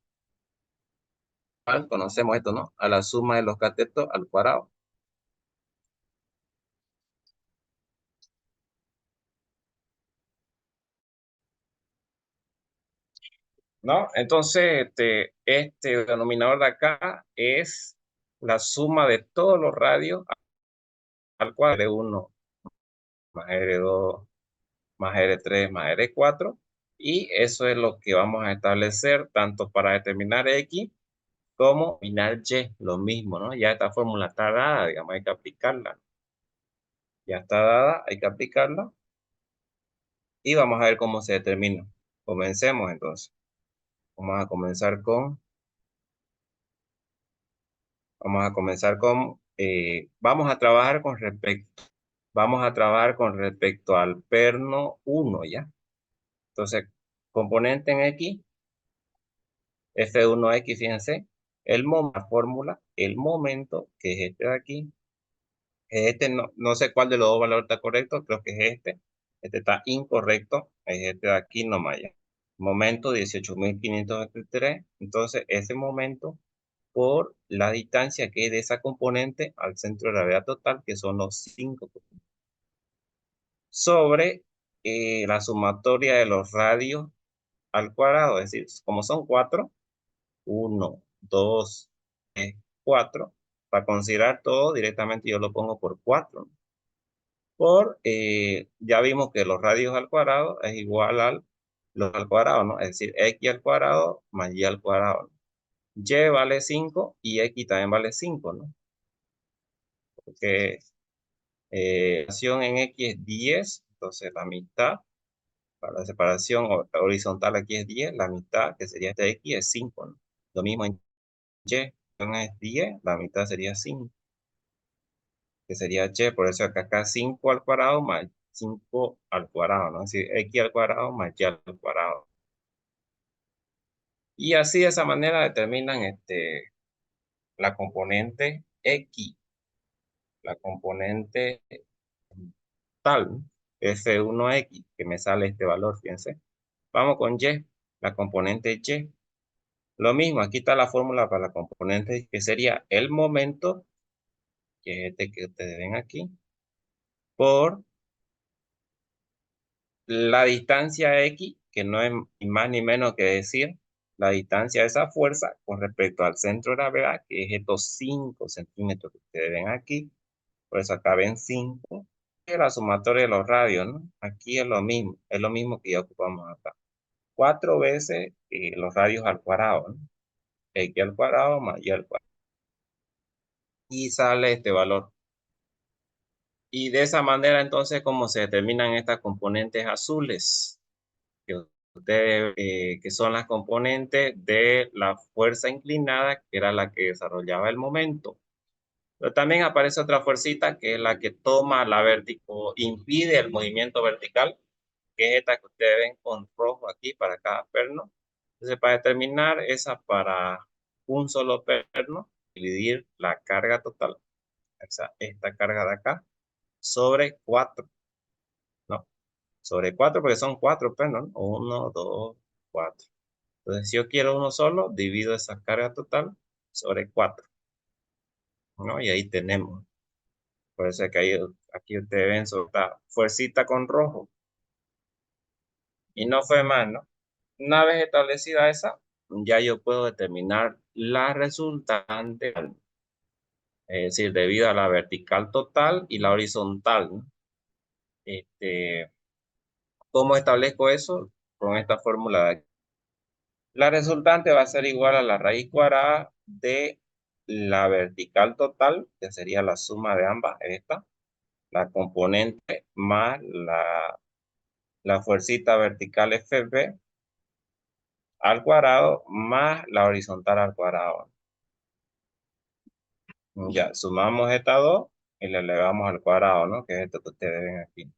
conocemos esto, ¿no? A la suma de los catetos al cuadrado. ¿No? Entonces, este denominador de acá es la suma de todos los radios al cuadrado, R1 más R2 más R3 más R4, y eso es lo que vamos a establecer tanto para determinar X como determinar Y, lo mismo, ¿no? Ya esta fórmula está dada, digamos, hay que aplicarla. Ya está dada, hay que aplicarla, y vamos a ver cómo se determina. Comencemos entonces. Vamos a trabajar con respecto al perno 1, ¿ya? Entonces, componente en X, F1X, fíjense, la fórmula, el momento, que es este de aquí, no sé cuál de los dos valores está correcto, creo que es este está incorrecto, es este de aquí nomás ya. Momento 18.523, entonces ese momento por la distancia que es de esa componente al centro de gravedad total, que son los 5, sobre la sumatoria de los radios al cuadrado, es decir, como son 4, 1, 2, 3, 4, para considerar todo directamente yo lo pongo por 4, ya vimos que los radios al cuadrado es igual al cuadrado, ¿no? Es decir, x al cuadrado más y al cuadrado, ¿no? Y vale 5 y x también vale 5, ¿no? Porque la separación en x es 10, entonces la mitad, para la separación horizontal aquí es 10, la mitad, que sería este x, es 5, ¿no? Lo mismo en y, es 10, la mitad sería 5, que sería y, por eso acá 5 al cuadrado más 5 al cuadrado, ¿no? Es decir, x al cuadrado más y al cuadrado. Y así de esa manera determinan la componente x, la componente tal, ¿no? F1X, que me sale este valor, fíjense. Vamos con Y, la componente Y. Lo mismo, aquí está la fórmula para la componente, que sería el momento, que es este que ustedes ven aquí, por la distancia X, que no es ni más ni menos que decir la distancia de esa fuerza con respecto al centro de gravedad, que es estos 5 centímetros que ustedes ven aquí. Por eso acá ven 5. Y la sumatoria de los radios, ¿no? Aquí es lo mismo que ya ocupamos acá. 4 veces los radios al cuadrado, ¿no? X al cuadrado más Y al cuadrado. Y sale este valor. Y de esa manera, entonces, ¿cómo se determinan estas componentes azules? Que son las componentes de la fuerza inclinada, que era la que desarrollaba el momento. Pero también aparece otra fuercita, que es la que toma impide el movimiento vertical, que es esta que ustedes ven con rojo aquí para cada perno. Entonces, para determinar esa para un solo perno, dividir la carga total, o sea, esta carga de acá, sobre 4, ¿no? Sobre 4 porque son 4 pernos, ¿no? 1, 2, 4. Entonces, si yo quiero uno solo, divido esa carga total sobre 4, ¿no? Y ahí tenemos. Por eso es que Aquí ustedes ven su fuercita con rojo. Y no fue más, ¿no? Una vez establecida esa, ya yo puedo determinar la resultante, es decir, debido a la vertical total y la horizontal, ¿no? Este, ¿Cómo establezco eso? Con esta fórmula de aquí. La resultante va a ser igual a la raíz cuadrada de la vertical total, que sería la suma de ambas, esta, la componente más la fuercita vertical FB al cuadrado más la horizontal al cuadrado. Ya, sumamos estas dos y le elevamos al cuadrado, ¿no? Que es esto que ustedes ven aquí.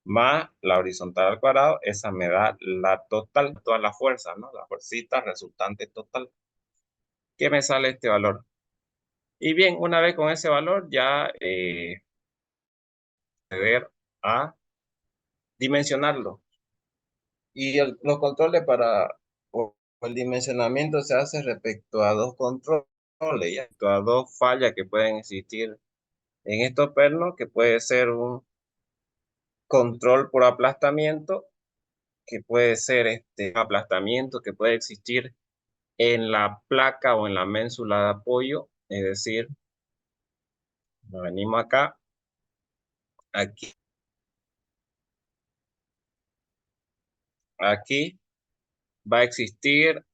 Más la horizontal al cuadrado, esa me da la total, toda la fuerza, ¿no? La fuercita resultante total. ¿Qué me sale este valor? Y bien, una vez con ese valor ya acceder a dimensionarlo. Y los controles o el dimensionamiento se hace respecto a dos controles, ya, respecto a dos fallas que pueden existir en estos pernos, que puede ser un control por aplastamiento, que puede ser este aplastamiento que puede existir en la placa o en la ménsula de apoyo, es decir, nos venimos acá, aquí va a existir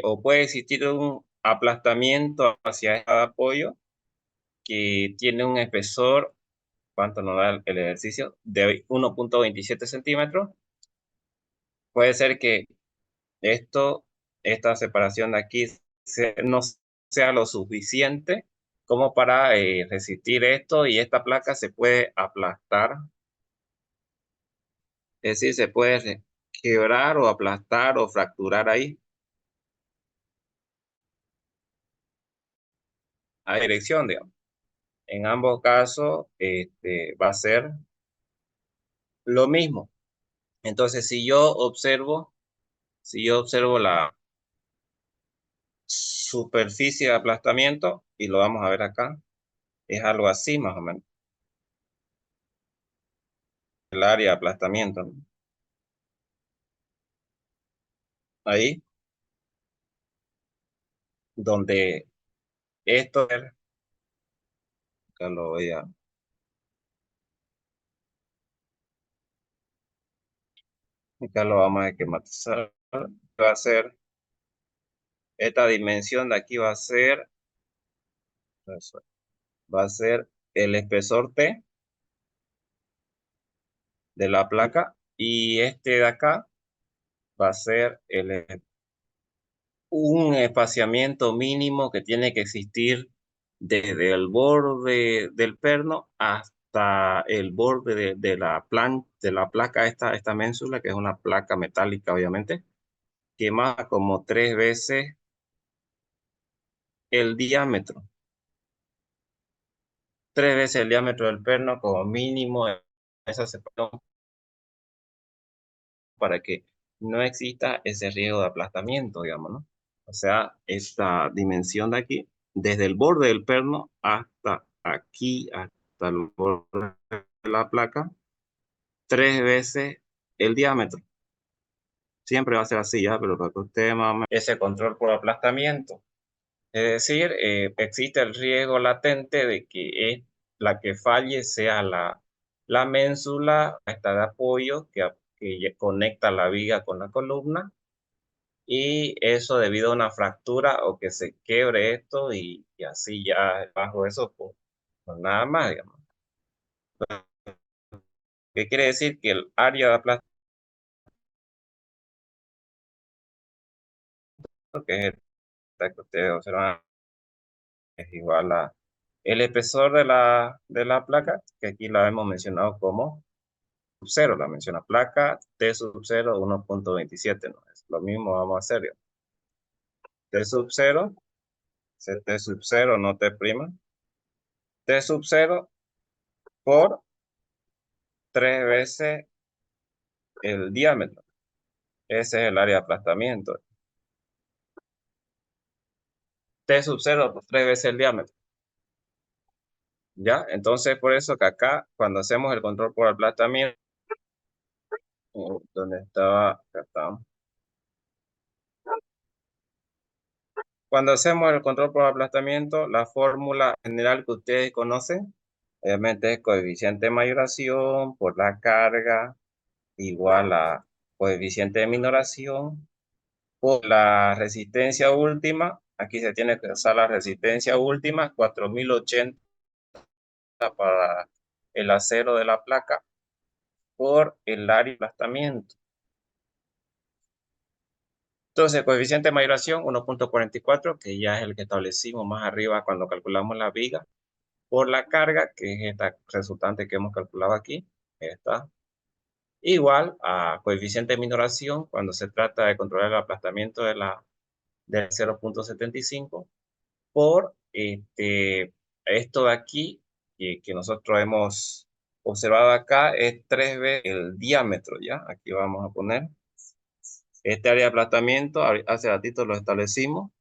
o puede existir un aplastamiento hacia el apoyo que tiene un espesor, ¿cuánto nos da el ejercicio? De 1,27 centímetros. Puede ser que esta separación de aquí no sea lo suficiente como para resistir esto y esta placa se puede aplastar, es decir, se puede quebrar o aplastar o fracturar ahí a dirección, digamos. En ambos casos va a ser lo mismo. Entonces, si yo observo la superficie de aplastamiento, y lo vamos a ver acá, es algo así más o menos, el área de aplastamiento, ¿no? Ahí, donde esto, acá lo voy a, acá lo vamos a esquematizar, va a ser, esta dimensión de aquí va a ser el espesor T de la placa, y este de acá va a ser un espaciamiento mínimo que tiene que existir desde el borde del perno hasta el borde de la placa, esta ménsula, que es una placa metálica, obviamente, que más como 3 veces el diámetro. 3 veces el diámetro del perno como mínimo, esa separación, para que no exista ese riesgo de aplastamiento, digamos, ¿no? O sea, esta dimensión de aquí, desde el borde del perno hasta aquí, hasta el borde de la placa, 3 veces el diámetro. Siempre va a ser así, ya, pero para que usted más o menos ese control por aplastamiento. Es decir, existe el riesgo latente de que la que falle sea la ménsula, esta de apoyo que conecta la viga con la columna, y eso debido a una fractura o que se quebre esto y así ya bajo eso, pues nada más, digamos. ¿Qué quiere decir? Que el área de aplastamiento, que es esta que ustedes observan, es igual a el espesor de la placa, que aquí la hemos mencionado como sub cero, la menciona placa T sub 0 1,27, ¿no? Es lo mismo vamos a hacer, digamos. T sub 0, T sub 0, no T prima, T sub 0 por 3 veces el diámetro. Ese es el área de aplastamiento. T sub 0 por 3 veces el diámetro. ¿Ya? Entonces, por eso que acá, cuando hacemos el control por aplastamiento, donde estaba, acá está. Cuando hacemos el control por aplastamiento, la fórmula general que ustedes conocen, obviamente es coeficiente de mayoración por la carga igual a coeficiente de minoración por la resistencia última. Aquí se tiene que usar la resistencia última, 4080 para el acero de la placa por el área de aplastamiento. Entonces, coeficiente de mayoración 1.44, que ya es el que establecimos más arriba cuando calculamos la viga, por la carga, que es esta resultante que hemos calculado aquí, esta, igual a coeficiente de minoración cuando se trata de controlar el aplastamiento de 0.75 por esto de aquí, que nosotros hemos observado acá, es 3 veces el diámetro, ¿ya? Aquí vamos a poner este área de aplastamiento, hace ratito lo establecimos,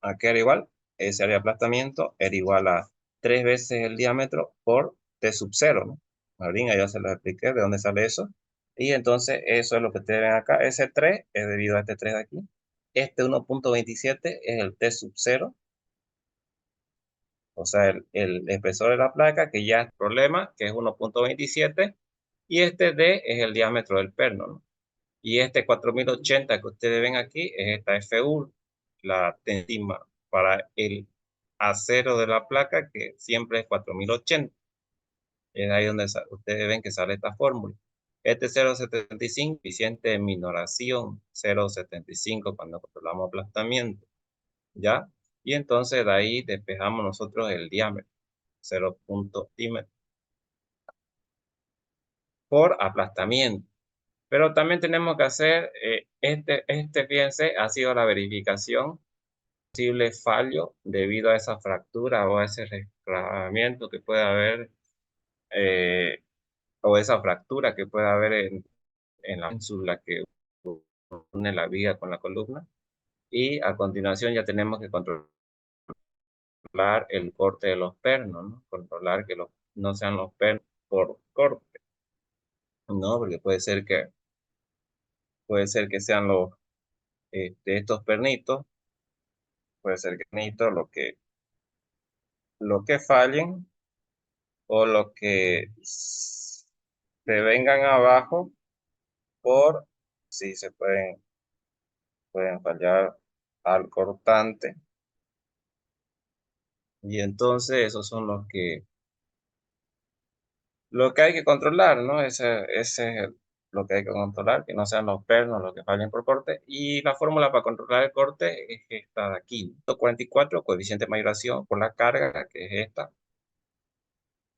aquí era igual, ese área de aplastamiento era igual a 3 veces el diámetro por T sub 0, ¿no? Marín, ya se lo expliqué de dónde sale eso. Y entonces eso es lo que ustedes ven acá. Ese 3 es debido a este 3 de aquí. Este 1.27 es el T sub 0, o sea, el espesor de la placa, que ya es problema, que es 1.27. Y este D es el diámetro del perno, ¿no? Y este 4080 que ustedes ven aquí es esta FU, la tensión para el acero de la placa, que siempre es 4080. Es ahí donde ustedes ven que sale esta fórmula. Este 0.75, coeficiente de minoración, 0.75 cuando controlamos aplastamiento, ¿ya? Y entonces de ahí despejamos nosotros el diámetro, 0.10 por aplastamiento. Pero también tenemos que hacer, fíjense, ha sido la verificación posible fallo debido a esa fractura o a ese resquebrajamiento que puede haber, eh, o esa fractura que puede haber en la ínsula que une la viga con la columna. Y a continuación ya tenemos que controlar el corte de los pernos, ¿no? Controlar que no sean los pernos por corte, ¿no? Porque puede ser que sean estos pernitos, puede ser que pernitos lo que fallen o lo que se vengan abajo por si se pueden fallar al cortante. Y entonces esos son lo que hay que controlar, ¿no? Ese es lo que hay que controlar, que no sean los pernos los que fallen por corte. Y la fórmula para controlar el corte es esta de aquí, 144, coeficiente de mayoración por la carga, que es esta,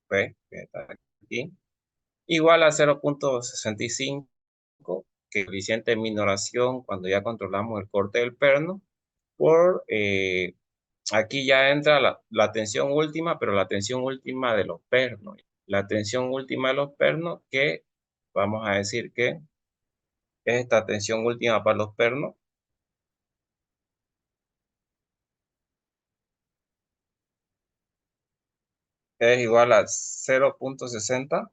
¿ve? Que está aquí, igual a 0.65, que es coeficiente de minoración cuando ya controlamos el corte del perno, por aquí ya entra la tensión última, pero la tensión última de los pernos. La tensión última de los pernos, que vamos a decir que esta tensión última para los pernos es igual a 0.60.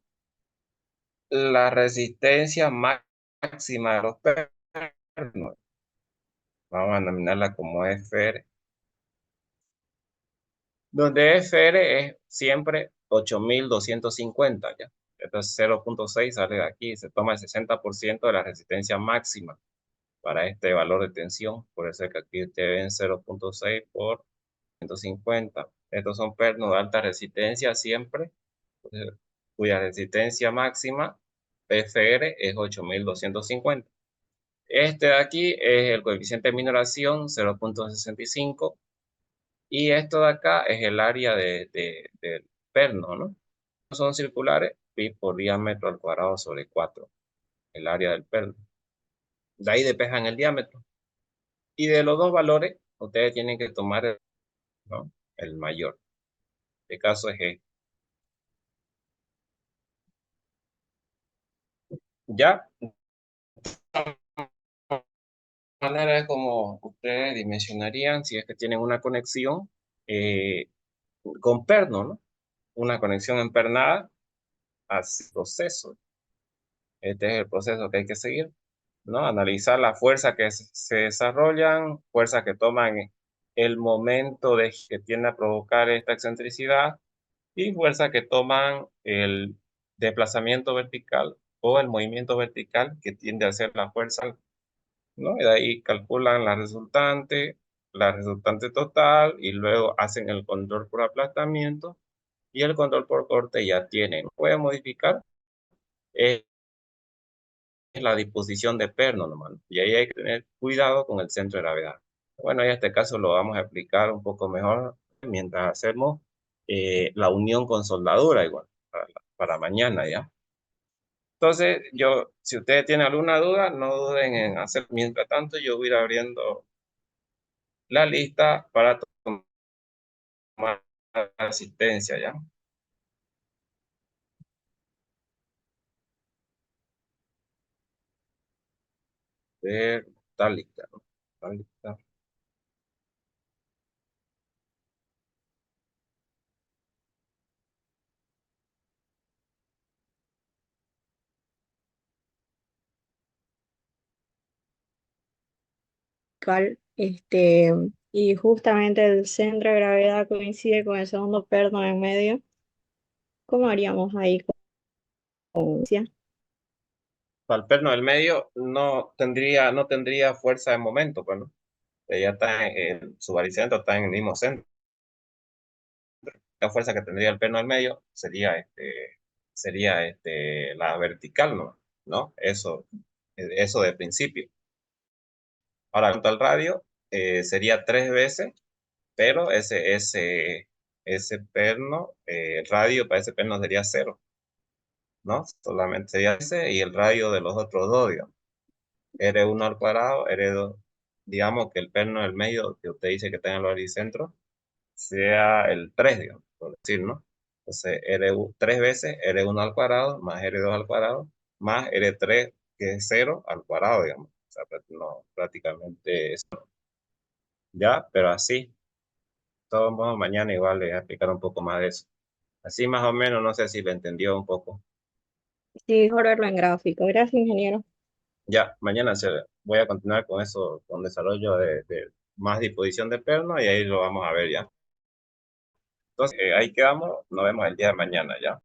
La resistencia máxima de los pernos, vamos a denominarla como FR, donde FR es siempre 8250, ¿ya? Entonces 0.6 sale de aquí, se toma el 60% de la resistencia máxima para este valor de tensión. Por eso es que aquí ustedes ven 0.6 por 150. Estos son pernos de alta resistencia siempre, eh, cuya resistencia máxima FR es 8250. Este de aquí es el coeficiente de minoración 0.65 y esto de acá es el área del perno, ¿no? Son circulares, pi por diámetro al cuadrado sobre 4, el área del perno. De ahí despejan el diámetro. Y de los dos valores, ustedes tienen que tomar, ¿no?, el mayor. Este caso es este. Ya, de esta manera es como cómo ustedes dimensionarían si es que tienen una conexión con perno, ¿no? Una conexión empernada hacia el proceso. Este es el proceso que hay que seguir, ¿no? Analizar la fuerza que se desarrollan, fuerzas que toman el momento de que tiende a provocar esta excentricidad y fuerzas que toman el desplazamiento vertical o el movimiento vertical que tiende a ser la fuerza, ¿no? Y de ahí calculan la resultante total y luego hacen el control por aplastamiento y el control por corte ya tienen. Pueden modificar la disposición de perno nomás. Y ahí hay que tener cuidado con el centro de gravedad. Bueno, en este caso lo vamos a explicar un poco mejor mientras hacemos la unión con soldadura igual, para mañana ya. Entonces, si ustedes tienen alguna duda, no duden en hacer. Mientras tanto, yo voy a ir abriendo la lista para tomar asistencia ya. Ver, está lista, ¿no? Está lista. Y justamente el centro de gravedad coincide con el segundo perno en medio. ¿Cómo haríamos ahí con Para el perno del medio no tendría fuerza de momento, pues, ¿no? Ella está su baricentro está en el mismo centro. La fuerza que tendría el perno al medio sería la vertical, ¿no? ¿No? Eso de principio. Ahora, en cuanto al radio, sería 3 veces, pero ese perno, el radio para ese perno sería 0, ¿no? Solamente sería ese y el radio de los otros dos, digamos. R1 al cuadrado, R2, digamos que el perno del medio que usted dice que está en el baricentro, sea el 3, digamos, por decir, ¿no? Entonces, 3 veces R1 al cuadrado, más R2 al cuadrado, más R3, que es 0 al cuadrado, digamos. O sea, no, prácticamente eso. Ya, pero así, de todos modos, mañana igual les voy a explicar un poco más de eso. Así más o menos, no sé si lo entendió un poco. Sí, mejor verlo en gráfico? Gracias, ingeniero. Ya, mañana voy a continuar con eso, con desarrollo de más disposición de perno y ahí lo vamos a ver ya. Entonces, ahí quedamos, nos vemos el día de mañana ya.